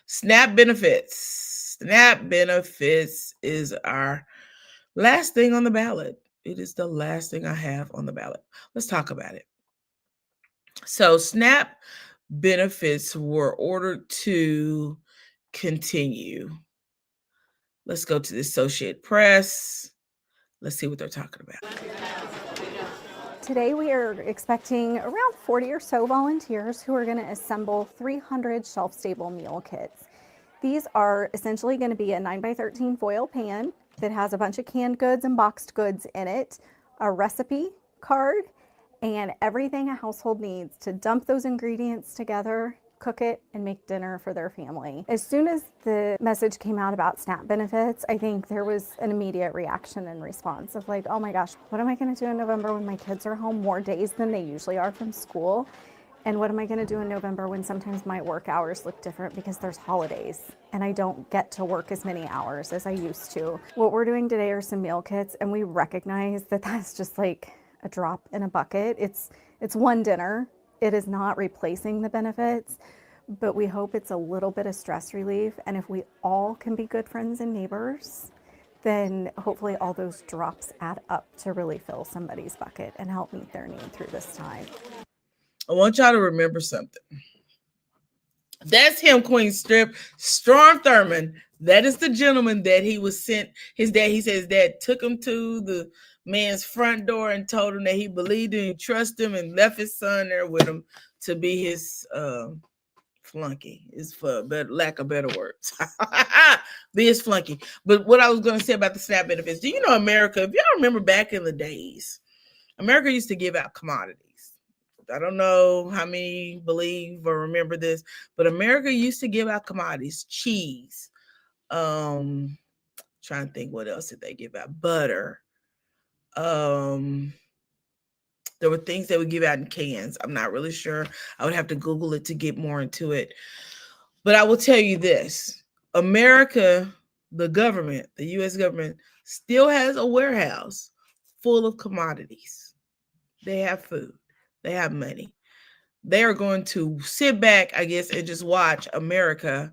S1: SNAP benefits. SNAP benefits is our last thing on the ballot. It is the last thing I have on the ballot. Let's talk about it. So SNAP benefits were ordered to continue. Let's go to the Associated Press. Let's see what they're talking about.
S9: Today we are expecting around 40 or so volunteers who are going to assemble 300 shelf-stable meal kits. These are essentially going to be a 9x13 foil pan that has a bunch of canned goods and boxed goods in it, a recipe card, and everything a household needs to dump those ingredients together, cook it, and make dinner for their family. As soon as the message came out about SNAP benefits, I think there was an immediate reaction and response of like, oh my gosh, what am I going to do in November when my kids are home more days than they usually are from school? And what am I going to do in November when sometimes my work hours look different because there's holidays and I don't get to work as many hours as I used to? What we're doing today are some meal kits, and we recognize that that's just like a drop in a bucket. It's one dinner. It is not replacing the benefits, but we hope it's a little bit of stress relief. And if we all can be good friends and neighbors, then hopefully all those drops add up to really fill somebody's bucket and help meet their need through this time.
S1: I want y'all to remember something. That's him, Queen Strip. Storm Thurmond. That is the gentleman that he was sent. He says his dad took him to the man's front door and told him that he believed him, trusted him, and left his son there with him to be his flunky, is for lack of better words. Be his flunky. But what I was going to say about the SNAP benefits, do you know America, if y'all remember back in the days, America used to give out commodities. I don't know how many believe or remember this, but America used to give out commodities, cheese. Trying to think what else did they give out? Butter. There were things they would give out in cans. I'm not really sure. I would have to Google it to get more into it. But I will tell you this. America, the government, the U.S. government, still has a warehouse full of commodities. They have food. They have money. They are going to sit back, I guess, and just watch American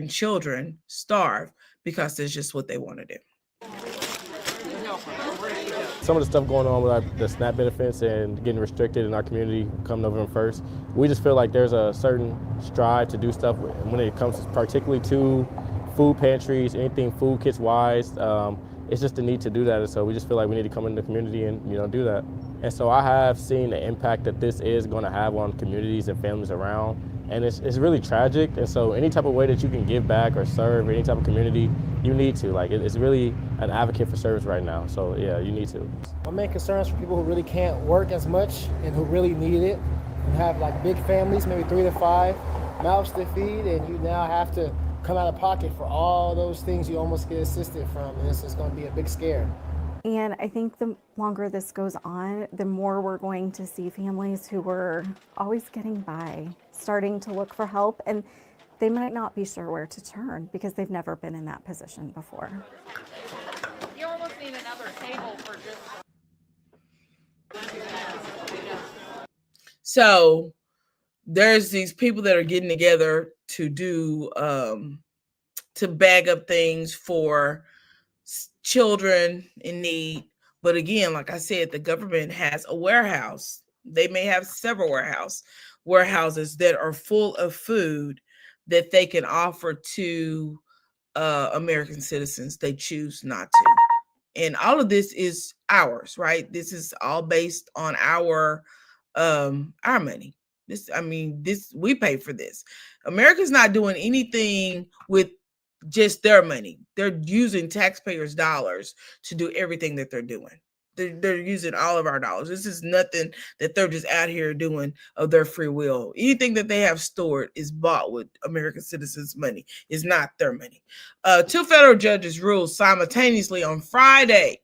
S1: children starve because that's just what they want to do.
S10: Some of the stuff going on with the SNAP benefits and getting restricted in our community come November 1st, we just feel like there's a certain strive to do stuff when it comes particularly to food pantries, anything food kits wise. It's just the need to do that, and so we just feel like we need to come in the community and do that. And so I have seen the impact that this is going to have on communities and families around, and it's really tragic. And so any type of way that you can give back or serve any type of community, you need to. Like, it's really an advocate for service right now. So yeah, you need to.
S11: My main concern is for people who really can't work as much and who really need it, and have like big families, maybe 3 to 5 mouths to feed, and you now have to come out of pocket for all those things you almost get assisted from, and this is going to be a big scare.
S9: And I think the longer this goes on, the more we're going to see families who were always getting by starting to look for help, and they might not be sure where to turn because they've never been in that position before.
S12: You almost need another table for just...
S1: So there's these people that are getting together to do to bag up things for children in need. But again, like I said, the government has a warehouse. They may have several warehouses that are full of food that they can offer to American citizens. They choose not to. And all of this is ours, right? This is all based on our money. This we pay for this. America's not doing anything with just their money. They're using taxpayers' dollars to do everything that they're doing. They're using all of our dollars. This is nothing that they're just out here doing of their free will. Anything that they have stored is bought with American citizens' money. It's not their money. 2 federal judges ruled simultaneously on Friday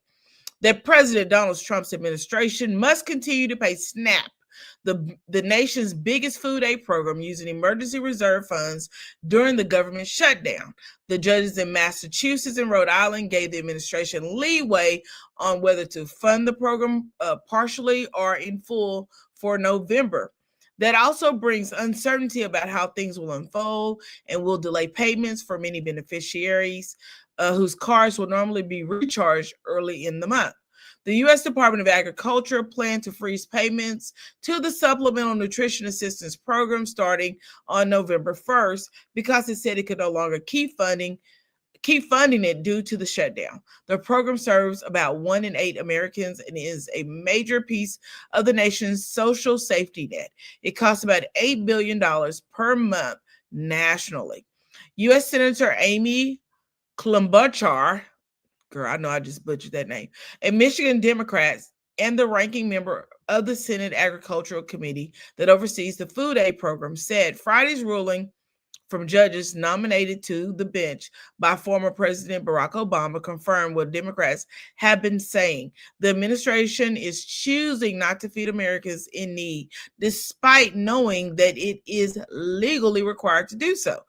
S1: that President Donald Trump's administration must continue to pay SNAP, the nation's biggest food aid program, using emergency reserve funds during the government shutdown. The judges in Massachusetts and Rhode Island gave the administration leeway on whether to fund the program partially or in full for November. That also brings uncertainty about how things will unfold and will delay payments for many beneficiaries whose cards will normally be recharged early in the month. The U.S. Department of Agriculture planned to freeze payments to the Supplemental Nutrition Assistance Program starting on November 1st because it said it could no longer keep funding it due to the shutdown. The program serves about 1 in 8 Americans and is a major piece of the nation's social safety net. It costs about $8 billion per month nationally. U.S. Senator Amy Klobuchar, girl, I know I just butchered that name, and Michigan Democrats and the ranking member of the Senate Agricultural Committee that oversees the food aid program said Friday's ruling from judges nominated to the bench by former President Barack Obama confirmed what Democrats have been saying. The administration is choosing not to feed Americans in need, despite knowing that it is legally required to do so.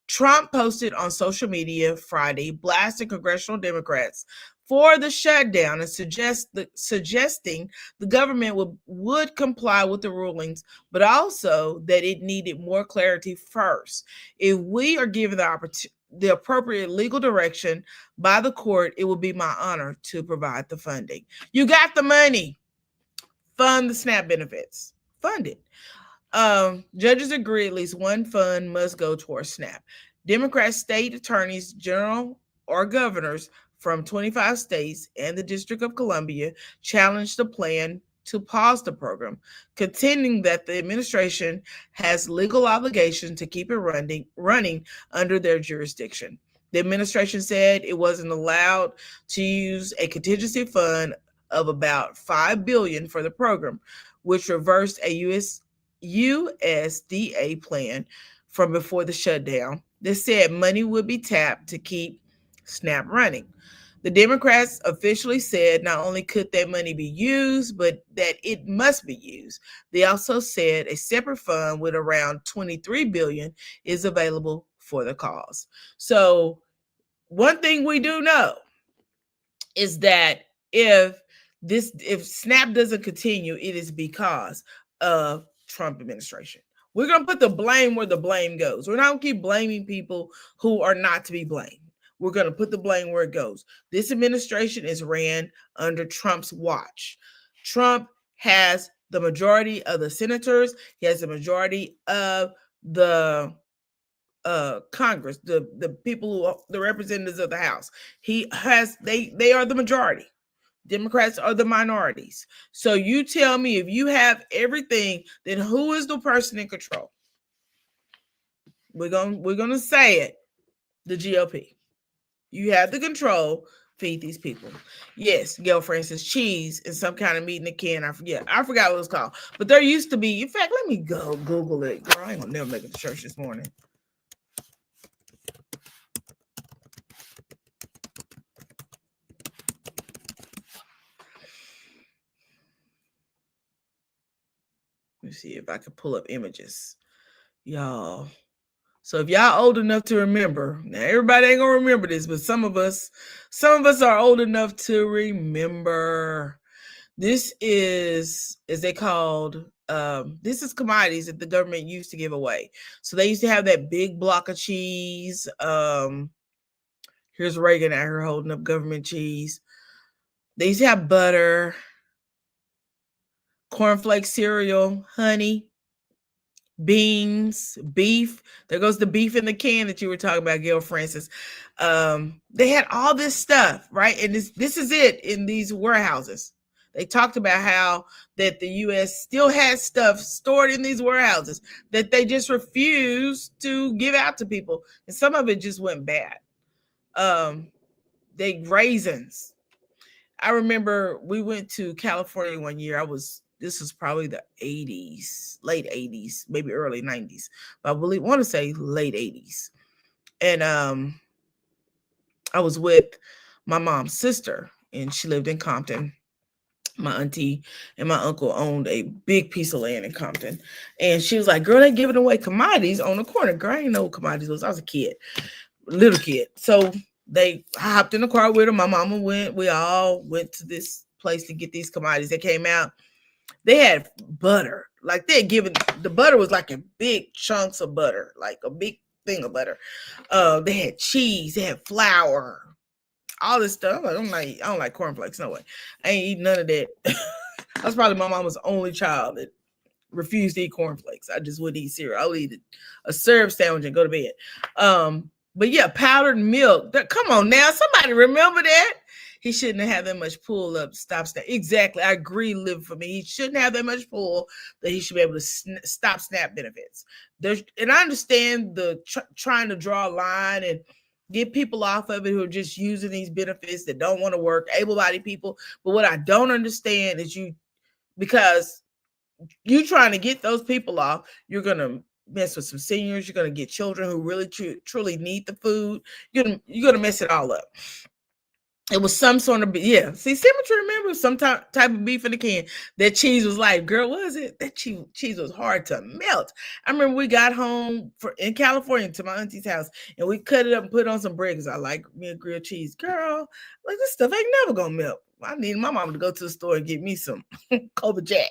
S1: Trump posted on social media Friday, blasting congressional Democrats for the shutdown and suggesting the government would comply with the rulings, but also that it needed more clarity first. If we are given the appropriate legal direction by the court, it will be my honor to provide the funding. You got the money. Fund the SNAP benefits. Fund it. Judges agree at least one fund must go towards SNAP. Democrat state attorneys general or governors from 25 states and the District of Columbia challenged the plan to pause the program, contending that the administration has legal obligation to keep it running under their jurisdiction. The administration said it wasn't allowed to use a contingency fund of about $5 for the program, which reversed a USDA plan from before the shutdown that said money would be tapped to keep SNAP running. The Democrats officially said not only could that money be used, but that it must be used. They also said a separate fund with around $23 billion is available for the cause. So one thing we do know is that if SNAP doesn't continue, it is because of Trump administration. We're going to put the blame where the blame goes. We're not going to keep blaming people who are not to be blamed. We're going to put the blame where it goes. This administration is ran under Trump's watch. Trump has the majority of the senators. He has the majority of the Congress, the people the representatives of the House. They are the majority. Democrats are the minorities. So you tell me, if you have everything, then who is the person in control? We're gonna say it. The GOP. You have the control. Feed these people. Yes, Gail Francis, cheese in some kind of meat in a can. I forgot what it was called. But there used to be, in fact, let me go Google it. Girl, I ain't gonna never make it to church this morning. Let me see if I can pull up images. Y'all. So if y'all old enough to remember, now everybody ain't gonna remember this, but some of us are old enough to remember. This is, as they called, this is commodities that the government used to give away. So they used to have that big block of cheese. Here's Reagan out here holding up government cheese. They used to have butter, cornflake cereal, honey, beans, beef. There goes the beef in the can that you were talking about, Gail Francis. They had all this stuff, right? And this is it in these warehouses. They talked about how that the U.S. still has stuff stored in these warehouses that they just refused to give out to people. And some of it just went bad. Raisins. I remember we went to California one year. This was probably the 80s, late 80s, maybe early 90s. But I want to say late 80s. And I was with my mom's sister, and she lived in Compton. My auntie and my uncle owned a big piece of land in Compton. And she was like, girl, they giving away commodities on the corner. Girl, I didn't know what commodities was. I was a kid, little kid. So they hopped in the car with her. My mama went. We all went to this place to get these commodities. They came out. They had butter. Like they had given, the butter was like in big chunks of butter, like a big thing of butter. They had cheese. They had flour. All this stuff. I don't like cornflakes. No way. I ain't eating none of that. I was probably my mama's only child that refused to eat cornflakes. I just wouldn't eat cereal. I would eat a syrup sandwich and go to bed. But yeah, powdered milk. Come on now. Somebody remember that? He shouldn't have that much pull up. Stop. Exactly. I agree. Live for me. He shouldn't have that much pull that he should be able to stop SNAP benefits. And I understand the trying to draw a line and get people off of it who are just using these benefits that don't want to work, able-bodied people. But what I don't understand is because you trying to get those people off, you're going to mess with some seniors. You're going to get children who really truly need the food. You're going to mess it all up. It was some sort of, yeah. See, Symmetry remember some type of beef in the can. That cheese was like, girl, what is it? That cheese was hard to melt. I remember we got home in California to my auntie's house, and we cut it up and put on some bread because I like me a grilled cheese. Girl, like this stuff ain't never gonna melt. I need my mom to go to the store and get me some Cobra Jack.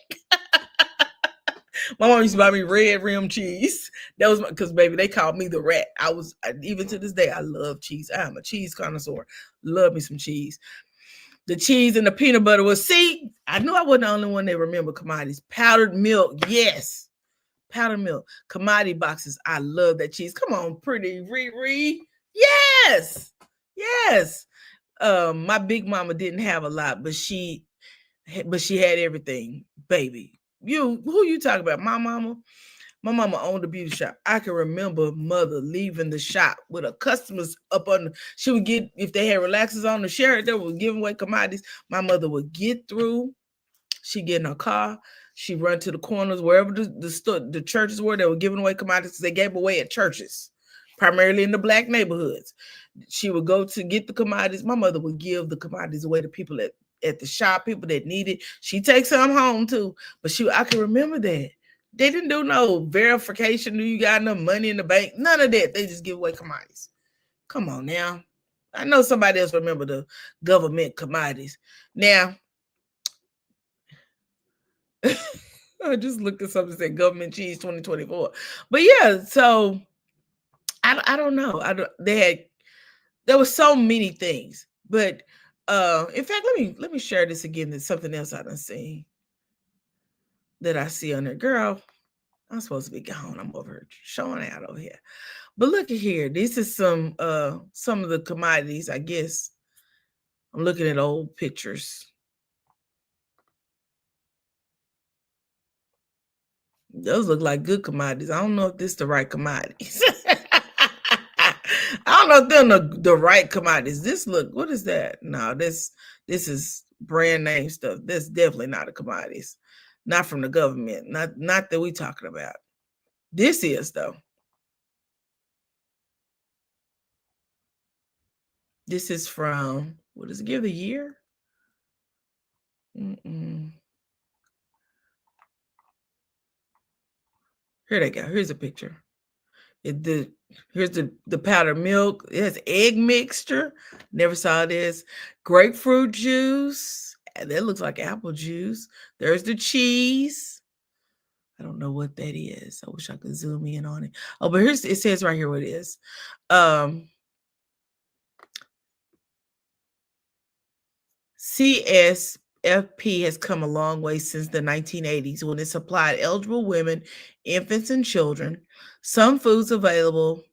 S1: My mom used to buy me red rim cheese. That was because baby, they called me the rat. Even to this day, I love cheese. I am a cheese connoisseur. Love me some cheese. The cheese and the peanut butter was, I knew I wasn't the only one that remember commodities. Powdered milk, yes. Powdered milk. Commodity boxes. I love that cheese. Come on, pretty Riri. Yes. Yes. My big mama didn't have a lot, but she had everything, baby. Who you talking about? My mama? My mama owned a beauty shop. I can remember mother leaving the shop with her customers up on. She would get, if they had relaxers on the shirt, they were giving away commodities. My mother would get through. She'd get in her car. She'd run to the corners, wherever the churches were, they were giving away commodities. They gave away at churches, primarily in the black neighborhoods. She would go to get the commodities. My mother would give the commodities away to people at the shop, people that need it. She takes some home too. But I can remember that. They didn't do no verification. Do you got enough money in the bank? None of that. They just give away commodities. Come on now. I know somebody else remember the government commodities. Now, I just looked at something that said government cheese 2024. But yeah, so I don't know. There were so many things. But in fact, let me share this again. There's something else I done seen that I see on there. Girl, I'm supposed to be gone. I'm over here showing out over here. But look at here. This is some of the commodities, I guess. I'm looking at old pictures. Those look like good commodities. I don't know if this is the right commodities. I don't know if they're the right commodities. What is that? No, this is brand name stuff. That's definitely not a commodities. Not from the government. Not that we talking about. This is though. This is from, what does it give the year? Here they go. Here's a picture. Here's the powdered milk. It has egg mixture. Never saw this. Grapefruit juice. And that looks like apple juice. There's the cheese. I don't know what that is. I wish I could zoom in on it. Oh, but it says right here what it is. CSFP has come a long way since the 1980s when it supplied eligible women, infants, and children. Some foods available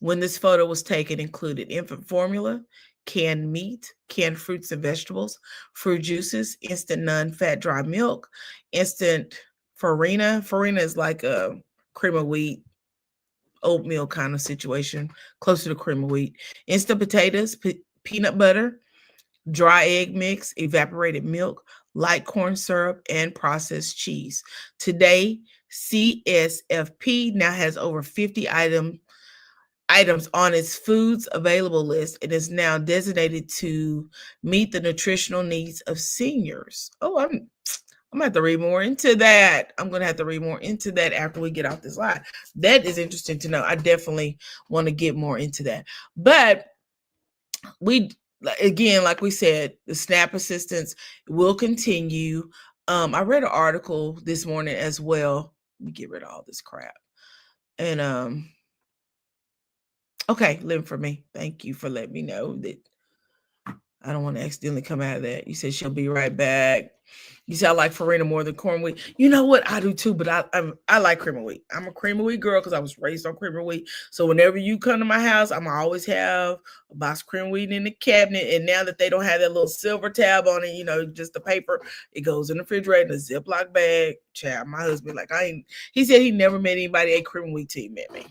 S1: when this photo was taken included infant formula, canned meat, canned fruits and vegetables, fruit juices, instant non-fat dry milk, instant farina. Farina is like a cream of wheat, oatmeal kind of situation, closer to cream of wheat. Instant potatoes, peanut butter, dry egg mix, evaporated milk, light corn syrup, and processed cheese. Today, CSFP now has over 50 items on its foods available list. It is now designated to meet the nutritional needs of seniors. Oh, I'm gonna have to read more into that. I'm gonna have to read more into that after we get off this live. That is interesting to know. I definitely want to get more into that. But we, again, like we said, the SNAP assistance will continue. I read an article this morning as well. Let me get rid of all this crap. And okay, Live for Me. Thank you for letting me know that I don't want to accidentally come out of that. You said she'll be right back. You said I like Farina more than corn wheat. You know what? I do too, but I like cream of wheat. I'm a cream of wheat girl because I was raised on cream of wheat. So whenever you come to my house, I'm always have a box of cream of wheat in the cabinet. And now that they don't have that little silver tab on it, you know, just the paper, it goes in the refrigerator in a Ziploc bag. Child, my husband, like, he said he never met anybody ate cream of wheat till he met me.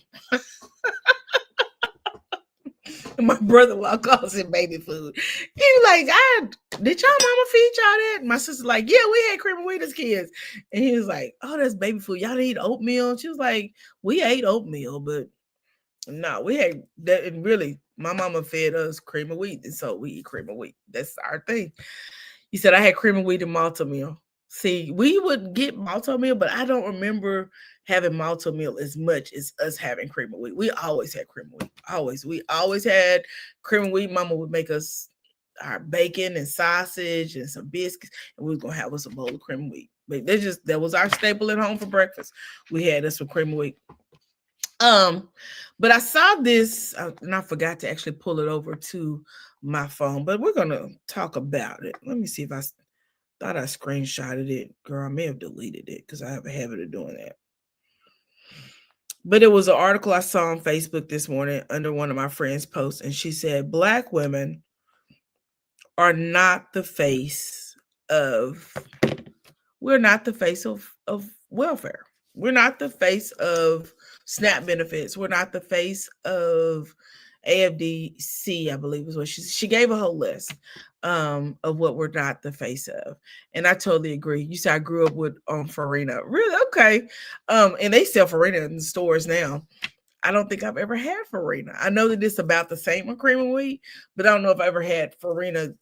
S1: And my brother-in-law calls it baby food. He was like, did y'all mama feed y'all that? And my sister's like, yeah, we had cream of wheat as kids. And he was like, oh, that's baby food. Y'all didn't eat oatmeal? And she was like, we ate oatmeal, but no, we had that. And really, my mama fed us cream of wheat. And so we eat cream of wheat. That's our thing. He said, I had cream of wheat and malto meal. See, we would get malto meal, but I don't remember having malto meal as much as us having cream of wheat. We always had cream of wheat. Always. We always had cream of wheat. Mama would make us our bacon and sausage and some biscuits, and we was gonna have us a bowl of cream of wheat. But that was our staple at home for breakfast. We had us some cream of wheat. But I saw this, and I forgot to actually pull it over to my phone, but we're gonna talk about it. Let me see if I thought I screenshotted it. Girl, I may have deleted it because I have a habit of doing that. But it was an article I saw on Facebook this morning under one of my friends' posts, and she said, Black women are not the face of, we're not the face of welfare. We're not the face of SNAP benefits. We're not the face of AFDC, I believe is what she gave a whole list of what we're not the face of. And I totally agree. You said I grew up with Farina. Really? Okay. And they sell Farina in the stores now. I don't think I've ever had Farina. I know that it's about the same with cream of wheat, but I don't know if I ever had Farina,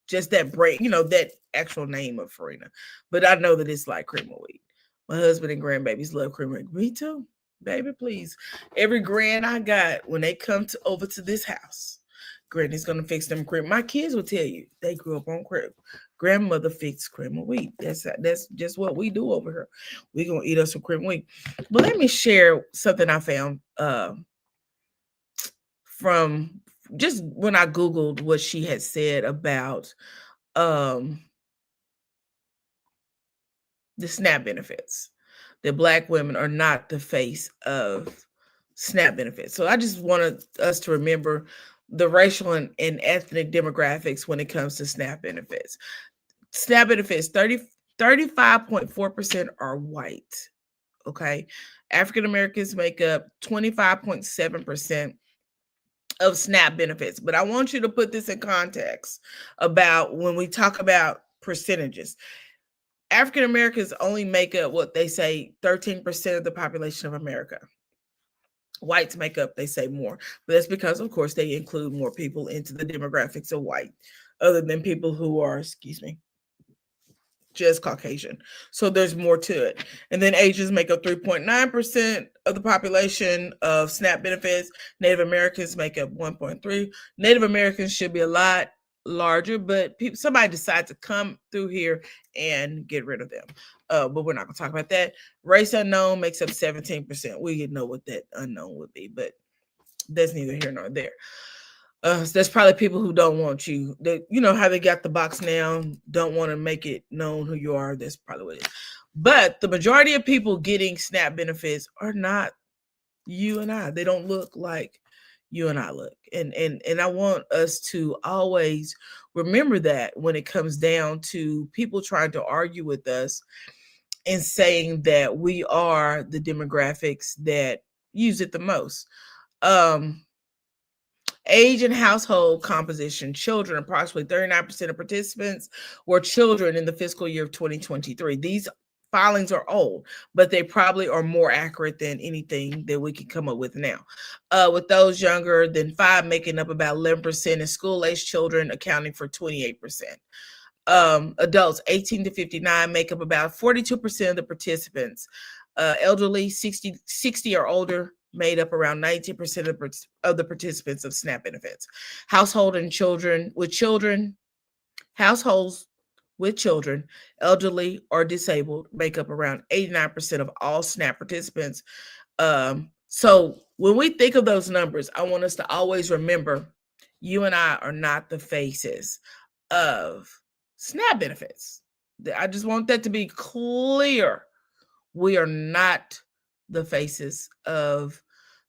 S1: just that brand, that actual name of Farina. But I know that it's like cream of wheat. My husband and grandbabies love cream of wheat. Me too. Baby, please. Every grand I got when they come over to this house, Granny's gonna fix them cream. My kids will tell you they grew up on cream. Grandmother fixed cream of wheat. That's just what we do over here. We're gonna eat us some cream of wheat. But let me share something I found from just when I Googled what she had said about the SNAP benefits. That Black women are not the face of SNAP benefits. So I just wanted us to remember the racial and ethnic demographics when it comes to SNAP benefits. SNAP benefits, 35.4% are white. Okay. African Americans make up 25.7% of SNAP benefits. But I want you to put this in context about when we talk about percentages. African Americans only make up what they say 13% of the population of America. Whites make up, they say, more. But that's because, of course, they include more people into the demographics of white, other than people who are, just Caucasian. So there's more to it. And then Asians make up 3.9% of the population of SNAP benefits. Native Americans make up 1.3%. Native Americans should be a lot larger, but somebody decided to come through here and get rid of them. But we're not going to talk about that. Race unknown makes up 17%. We know what that unknown would be, but that's neither here nor there. That's probably people who don't want you. You know how they got the box now, don't want to make it known who you are. That's probably what it is. But the majority of people getting SNAP benefits are not you and I. They don't look like you and I look. And I want us to always remember that when it comes down to people trying to argue with us and saying that we are the demographics that use it the most. Age and household composition, children, approximately 39% of participants were children in the fiscal year of 2023. These filings are old, but they probably are more accurate than anything that we can come up with now. With those younger than 5 making up about 11%, and school-aged children accounting for 28%. Adults 18 to 59 make up about 42% of the participants. Elderly 60 or older made up around 19% of the participants of SNAP benefits. Households with children, elderly or disabled, make up around 89% of all SNAP participants. So when we think of those numbers, I want us to always remember you and I are not the faces of SNAP benefits. I just want that to be clear. We are not the faces of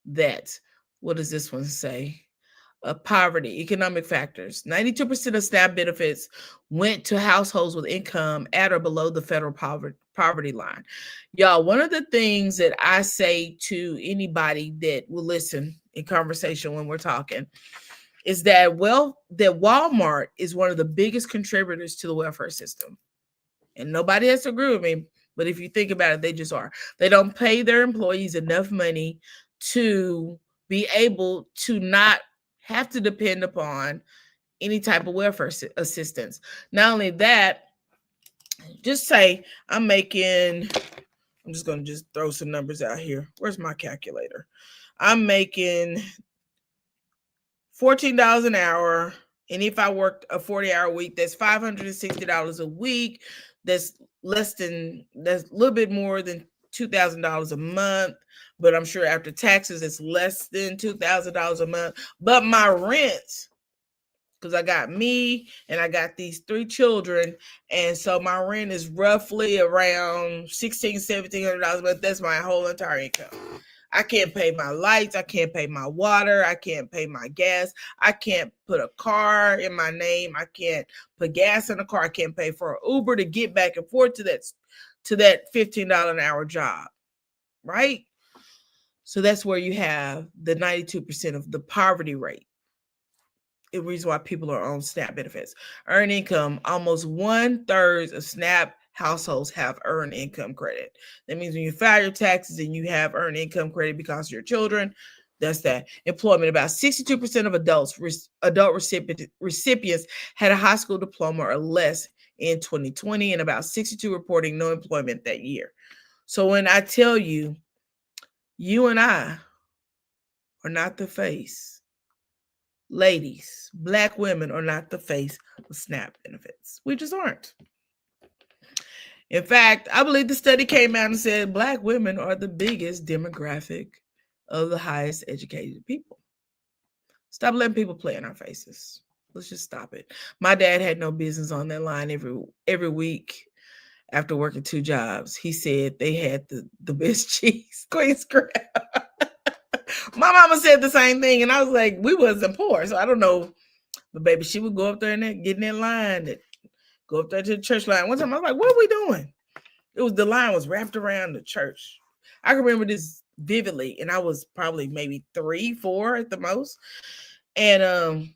S1: that. What does this one say? Poverty, economic factors. 92% of SNAP benefits went to households with income at or below the federal poverty line. Y'all, one of the things that I say to anybody that will listen in conversation when we're talking is that, that Walmart is one of the biggest contributors to the welfare system. And nobody has to agree with me, but if you think about it, they just are. They don't pay their employees enough money to be able to not have to depend upon any type of welfare assistance. Not only that, just say I'm just going to throw some numbers out here. Where's my calculator? I'm making $14 an hour. And if I worked a 40-hour week, that's $560 a week. That's a little bit more than $2,000 a month. But I'm sure after taxes, it's less than $2,000 a month. But my rent, because I got me and I got these 3 children, and so my rent is roughly around $1,700 a month. That's my whole entire income. I can't pay my lights. I can't pay my water. I can't pay my gas. I can't put a car in my name. I can't put gas in a car. I can't pay for an Uber to get back and forth to that $15 an hour job, right? So that's where you have the 92% of the poverty rate. The reason why people are on SNAP benefits. Earned income, almost 1/3 of SNAP households have earned income credit. That means when you file your taxes and you have earned income credit because of your children, that's that. Employment, about 62% of adult recipients had a high school diploma or less in 2020, and about 62% reporting no employment that year. So when I tell you, you and I are not the face. Ladies, Black women are not the face of SNAP benefits. We just aren't. In fact, I believe the study came out and said Black women are the biggest demographic of the highest educated people. Stop letting people play in our faces. Let's just stop it. My dad had no business on that line every week after working 2 jobs. He said they had the best cheese, Queen's Crab. My mama said the same thing, and I was like, we wasn't poor, so I don't know. But baby, she would go up there and get in that line, go up there to the church line. One time I was like, what are we doing? The line was wrapped around the church. I can remember this vividly, and I was probably maybe 3, 4 at the most. And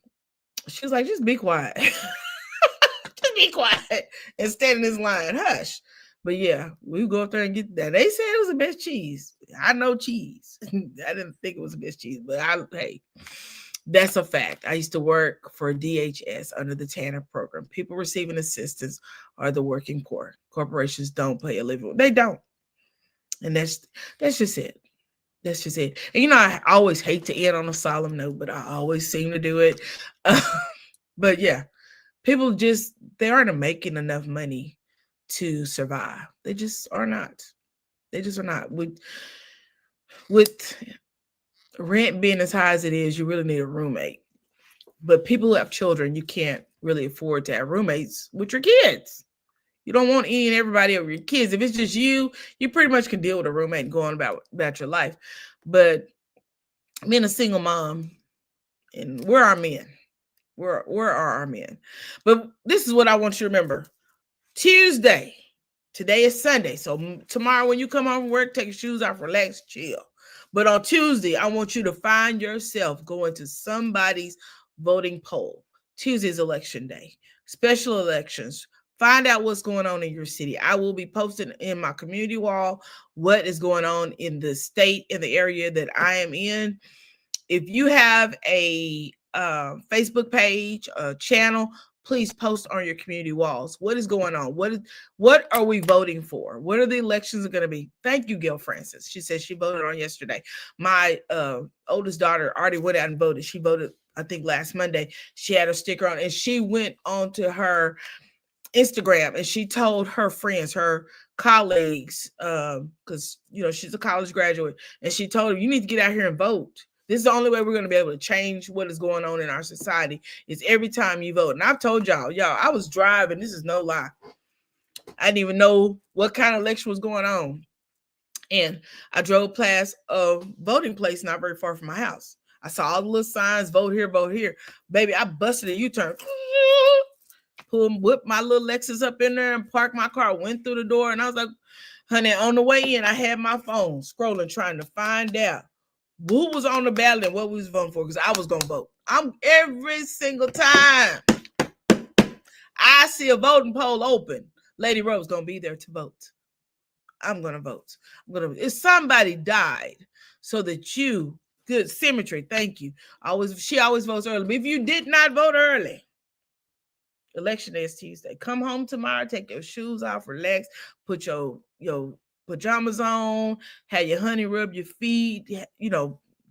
S1: she was like, just be quiet. Just be quiet and stand in this line. Hush. But yeah, we go up there and get that. They said it was the best cheese. I know cheese. I didn't think it was the best cheese, but hey, that's a fact. I used to work for DHS under the TANF program. People receiving assistance are the working poor. Corporations don't pay a living. They don't. And that's just it. That's just it. And I always hate to end on a solemn note, but I always seem to do it. But yeah, people they aren't making enough money to survive. They just are not. They just are not. With rent being as high as it is, you really need a roommate. But people who have children, you can't really afford to have roommates with your kids. You don't want any and everybody over your kids. If it's just you pretty much can deal with a roommate and go on about your life. But being a single mom, and where are our men? Where are our men? But this is what I want you to remember. Tuesday. Today is Sunday. So tomorrow when you come home from work, take your shoes off, relax, chill. But on Tuesday, I want you to find yourself going to somebody's voting poll. Tuesday's election day, special elections. Find out what's going on in your city. I will be posting in my community wall what is going on in the state, in the area that I am in. If you have a Facebook page, a channel, please post on your community walls. What is going on? What are we voting for? What are the elections going to be? Thank you, Gail Francis. She said she voted on yesterday. My oldest daughter already went out and voted. She voted, I think, last Monday. She had her sticker on, and she went onto her Instagram and she told her friends, her colleagues, because she's a college graduate, and she told them, you need to get out here and vote. This is the only way we're going to be able to change what is going on in our society, is every time you vote. And I've told y'all, I was driving. This is no lie. I didn't even know what kind of election was going on. And I drove past a voting place not very far from my house. I saw all the little signs, vote here, vote here. Baby, I busted a U-turn. Whipped my little Lexus up in there and parked my car, went through the door, and I was like, honey, on the way in, I had my phone scrolling, trying to find out who was on the ballot and what we was voting for, because I was going to vote. I'm every single time I see a voting poll open, Lady Rose going to be there to vote. I'm going to vote. If somebody died so that you, good symmetry, thank you. She always votes early. But if you did not vote early, election day is Tuesday. Come home tomorrow, take your shoes off, relax, put your pajamas on, have your honey rub your feet,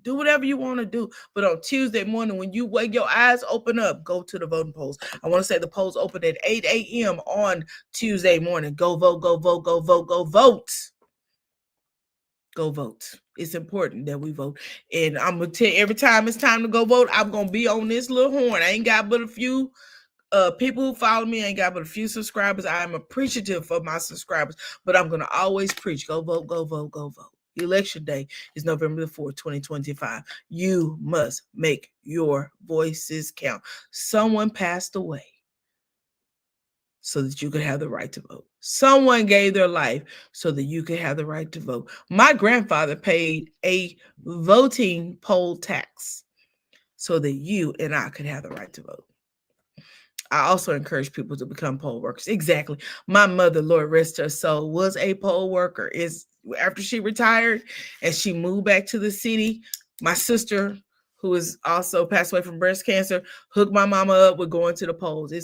S1: do whatever you want to do. But on Tuesday morning, when you wake your eyes open up, go to the voting polls. I want to say the polls open at 8 a.m. on Tuesday morning. Go vote, go vote, go vote, go vote. Go vote. It's important that we vote. And I'm going to tell you, every time it's time to go vote, I'm going to be on this little horn. I ain't got but a few people who follow me, ain't got but a few subscribers. I am appreciative of my subscribers, but I'm going to always preach, go vote, go vote, go vote. Election day is November the 4th, 2025. You must make your voices count. Someone passed away so that you could have the right to vote. Someone gave their life so that you could have the right to vote. My grandfather paid a voting poll tax so that you and I could have the right to vote. I also encourage people to become poll workers. Exactly. My mother, Lord rest her soul, was a poll worker. After she retired and she moved back to the city, my sister, who is also passed away from breast cancer, hooked my mama up with going to the polls.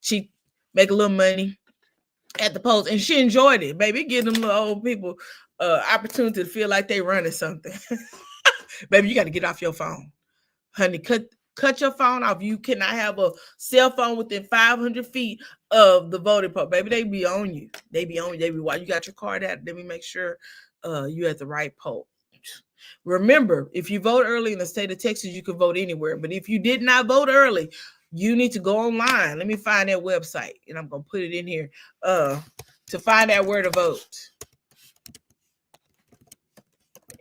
S1: She make a little money at the polls, and she enjoyed it. Baby, give them little old people opportunity to feel like they running something. Baby, you got to get off your phone. Honey, cut your phone off. You cannot have a cell phone within 500 feet of the voting poll. Baby, they be on you. They be while you got your card out. Let me make sure you at the right poll. Remember, if you vote early in the state of Texas, you can vote anywhere. But if you did not vote early, you need to go online. Let me find that website, and I'm going to put it in here to find out where to vote.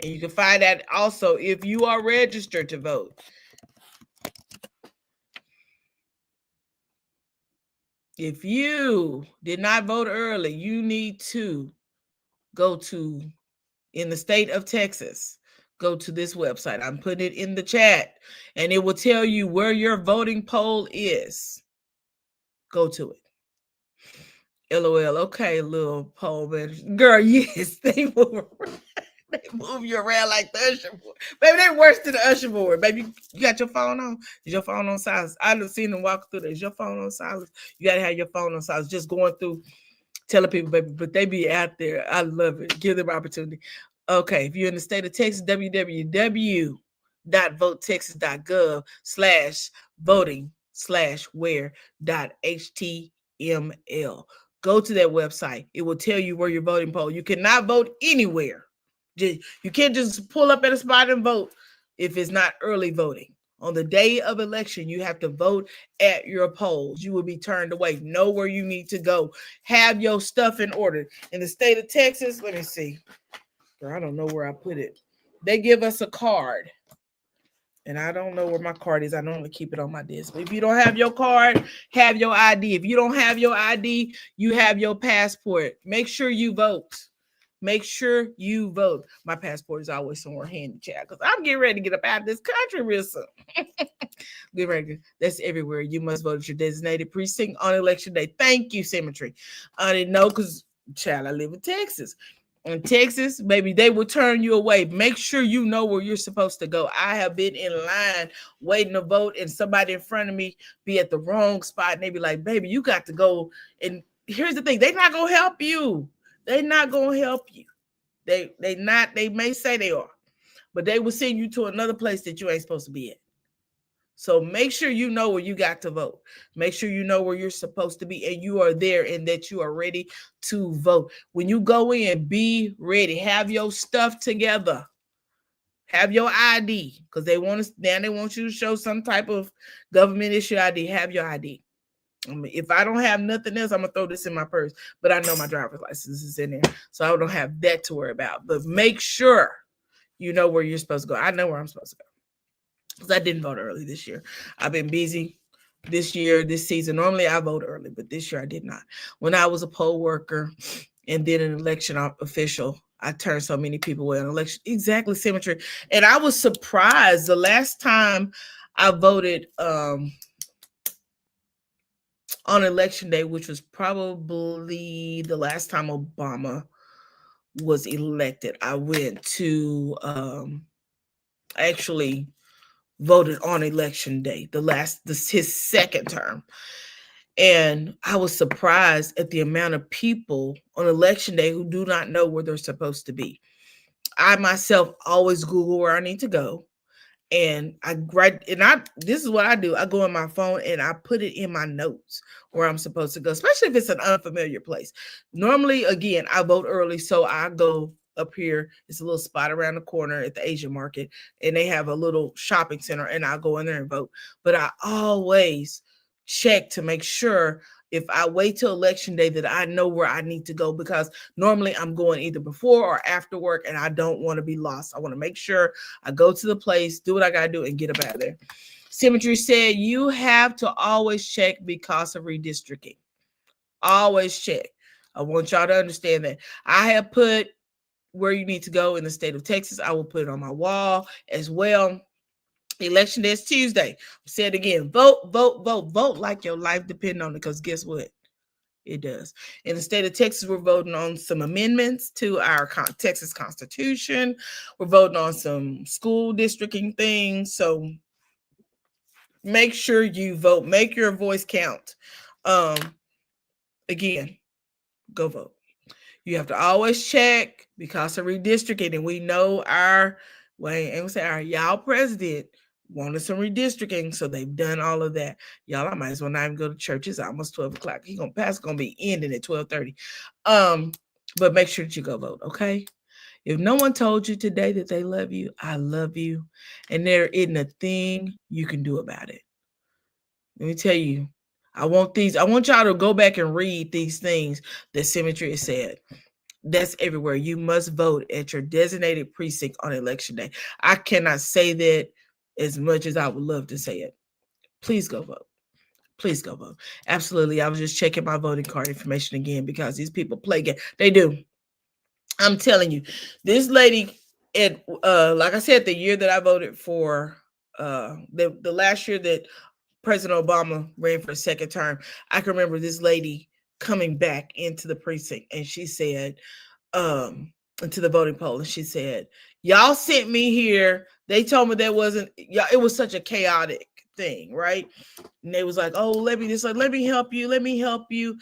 S1: And you can find out also if you are registered to vote. If you did not vote early, you need to go to, in the state of Texas, go to this website. I'm putting it in the chat, and it will tell you where your voting poll is. Go to it. LOL. Okay, little poll man. Girl, yes, they move you around like the usher board. Baby, they're worse than the usher board. Baby, you got your phone on? Is your phone on silence? I've seen them walk through there. Is your phone on silence? You got to have your phone on silence. Just going through, telling people, baby, but they be out there. I love it. Give them opportunity. Okay, if you're in the state of Texas, www.votetexas.gov/voting/where.html. Go to that website. It will tell you where your voting poll. You cannot vote anywhere. You can't just pull up at a spot and vote if it's not early voting. On the day of election, you have to vote at your polls. You will be turned away. Know where you need to go. Have your stuff in order. In the state of Texas, let me see. Girl, I don't know where I put it. They give us a card. And I don't know where my card is. I normally keep it on my desk. But if you don't have your card, have your ID. If you don't have your ID, you have your passport. Make sure you vote. Make sure you vote. My passport is always somewhere handy, child, because I'm getting ready to get up out of this country real soon. Get ready. That's everywhere. You must vote at your designated precinct on election day. Thank you, Symmetry. I didn't know because, child, I live in Texas. In Texas, baby, they will turn you away. Make sure you know where you're supposed to go. I have been in line waiting to vote, and somebody in front of me be at the wrong spot, and they be like, baby, you got to go. And here's the thing, they're not gonna help you. They're not gonna help you. They may say they are, but they will send you to another place that you ain't supposed to be at. So make sure you know where you got to vote. Make sure you know where you're supposed to be and you are there and that you are ready to vote. When you go in, be ready. Have your stuff together. Have your ID, because they want you to show some type of government issue ID. Have your ID. If I don't have nothing else, I'm gonna throw this in my purse. But I know my driver's license is in there, so I don't have that to worry about. But make sure you know where you're supposed to go. I know where I'm supposed to go, because I didn't vote early this year. I've been busy this season. Normally I vote early, but this year I did not. When I was a poll worker and then an election official, I turned so many people away on election. Exactly, Symmetry. And I was surprised the last time I voted on election day, which was probably the last time Obama was elected. I went to actually voted on election day, his second term. And I was surprised at the amount of people on election day who do not know where they're supposed to be. I myself always Google where I need to go. And this is what I do. I go on my phone and I put it in my notes where I'm supposed to go, especially if it's an unfamiliar place. Normally, again, I vote early, so I go up here. It's a little spot around the corner at the Asian market, and they have a little shopping center, and I'll go in there and vote. But I always check to make sure if I wait till election day that I know where I need to go, because normally I'm going either before or after work and I don't want to be lost. I want to make sure I go to the place, do what I got to do, and get up out of there. Symmetry said you have to always check because of redistricting. Always check. I want y'all to understand that. I have put where you need to go in the state of Texas. I will put it on my wall as well. Election day is Tuesday. Say it again. Vote, vote, vote, vote like your life depends on it, because guess what? It does. In the state of Texas, we're voting on some amendments to our Texas Constitution. We're voting on some school districting things. So make sure you vote. Make your voice count. Again, go vote. You have to always check because of redistricting. And we know our y'all president wanted some redistricting, so they've done all of that. Y'all, I might as well not even go to church. It's almost 12 o'clock. He's gonna be ending at 12:30. But make sure that you go vote, okay? If no one told you today that they love you, I love you, and there isn't a thing you can do about it. Let me tell you, I want y'all to go back and read these things that Symmetry has said. That's everywhere. You must vote at your designated precinct on election day. I cannot say that as much as I would love to say it. Please go vote. Please go vote. Absolutely. I was just checking my voting card information again because these people play games. They do. I'm telling you, this lady, like I said, the year that I voted for, the last year that President Obama ran for a second term, I can remember this lady coming back into the precinct, and she said, into the voting poll, and she said, y'all sent me here. They told me it was such a chaotic thing, right? And they was like, oh, let me help you.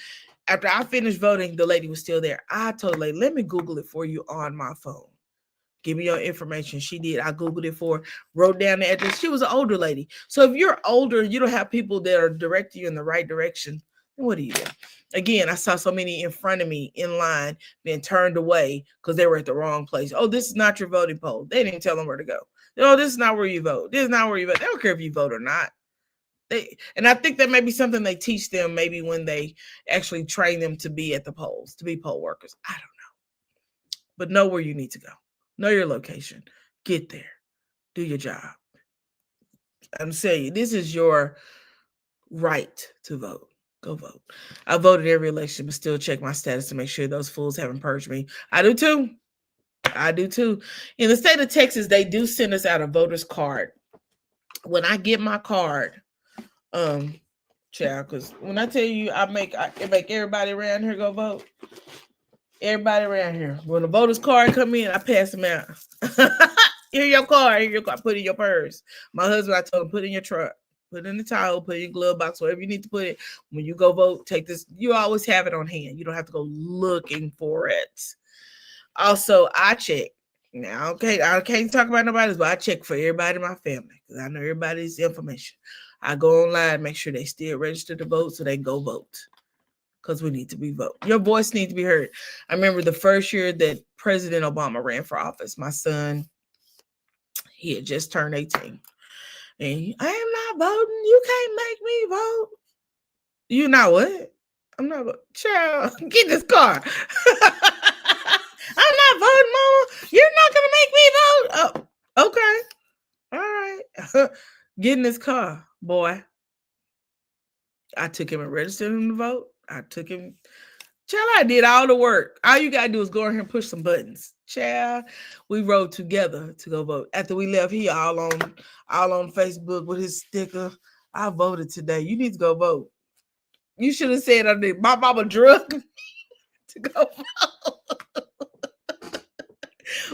S1: After I finished voting, the lady was still there. I told the lady, let me Google it for you on my phone. Give me your information. She did. I Googled it for her, wrote down the address. She was an older lady. So if you're older, you don't have people that are directing you in the right direction, then what do you do? Again, I saw so many in front of me in line being turned away because they were at the wrong place. Oh, this is not your voting poll. They didn't tell them where to go. Oh, this is not where you vote. This is not where you vote. They don't care if you vote or not. And I think that may be something they teach them maybe when they actually train them to be at the polls, to be poll workers. I don't know. But know where you need to go. Know your location. Get there. Do your job. I'm saying this is your right to vote. Go vote. I voted every election, but still check my status to make sure those fools haven't purged me. I do too. I do too. In the state of Texas, they do send us out a voter's card. When I get my card, child, because when I tell you I make everybody around here go vote. Everybody around here. When the voter's card come in, I pass them out. Here your card, here your card, put it in your purse. My husband, I told him, put it in your truck. Put it in the towel, put it in your glove box, whatever you need to put it. When you go vote, take this. You always have it on hand. You don't have to go looking for it. Also, I check. Now, okay, I can't talk about nobody's, but I check for everybody in my family because I know everybody's information. I go online, make sure they still registered to vote so they can go vote because we need to be vote. Your voice needs to be heard. I remember the first year that President Obama ran for office. My son, he had just turned 18. And I am not voting. You can't make me vote. You know what? I'm not voting. Child, get this car. I'm not voting, Mama. You're not going to make me vote. Oh, okay. All right. Get in this car, boy. I took him and registered him to vote. I took him. Child, I did all the work. All you got to do is go in here and push some buttons. Child, we rode together to go vote. After we left, he all on Facebook with his sticker. I voted today. You need to go vote. You should have said my mama drugged me to go vote.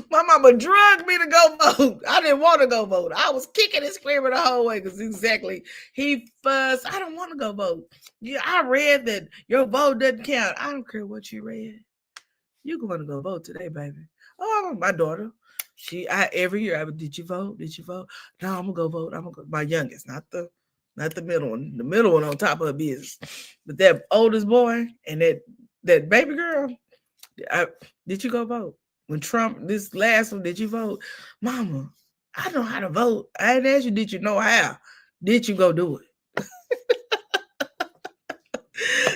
S1: My mama drugged me to go vote. I didn't want to go vote. I was kicking and screaming the whole way because exactly he fussed. I don't want to go vote. Yeah, I read that your vote doesn't count. I don't care what you read. You're going to go vote today, baby. Oh, my daughter. Every year did you vote? Did you vote? No, I'm gonna go vote. I'm gonna go. My youngest, not the middle one. The middle one on top of her business. But that oldest boy and that baby girl, did you go vote? When Trump, this last one, did you vote? Mama, I know how to vote. I didn't ask you, did you know how? Did you go do it?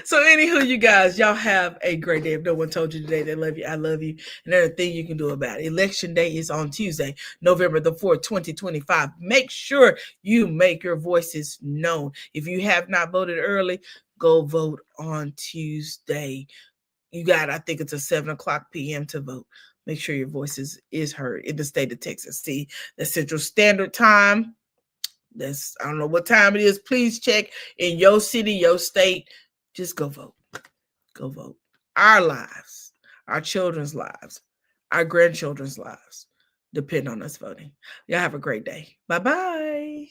S1: So anywho, you guys, y'all have a great day. If no one told you today they love you, I love you. And there's a thing you can do about it. Election day is on Tuesday, November the 4th, 2025. Make sure you make your voices known. If you have not voted early, go vote on Tuesday. You got, I think it's a 7:00 p.m. to vote. Make sure your voice is heard in the state of Texas. See, the Central Standard Time. I don't know what time it is. Please check in your city, your state. Just go vote. Go vote. Our lives, our children's lives, our grandchildren's lives depend on us voting. Y'all have a great day. Bye-bye.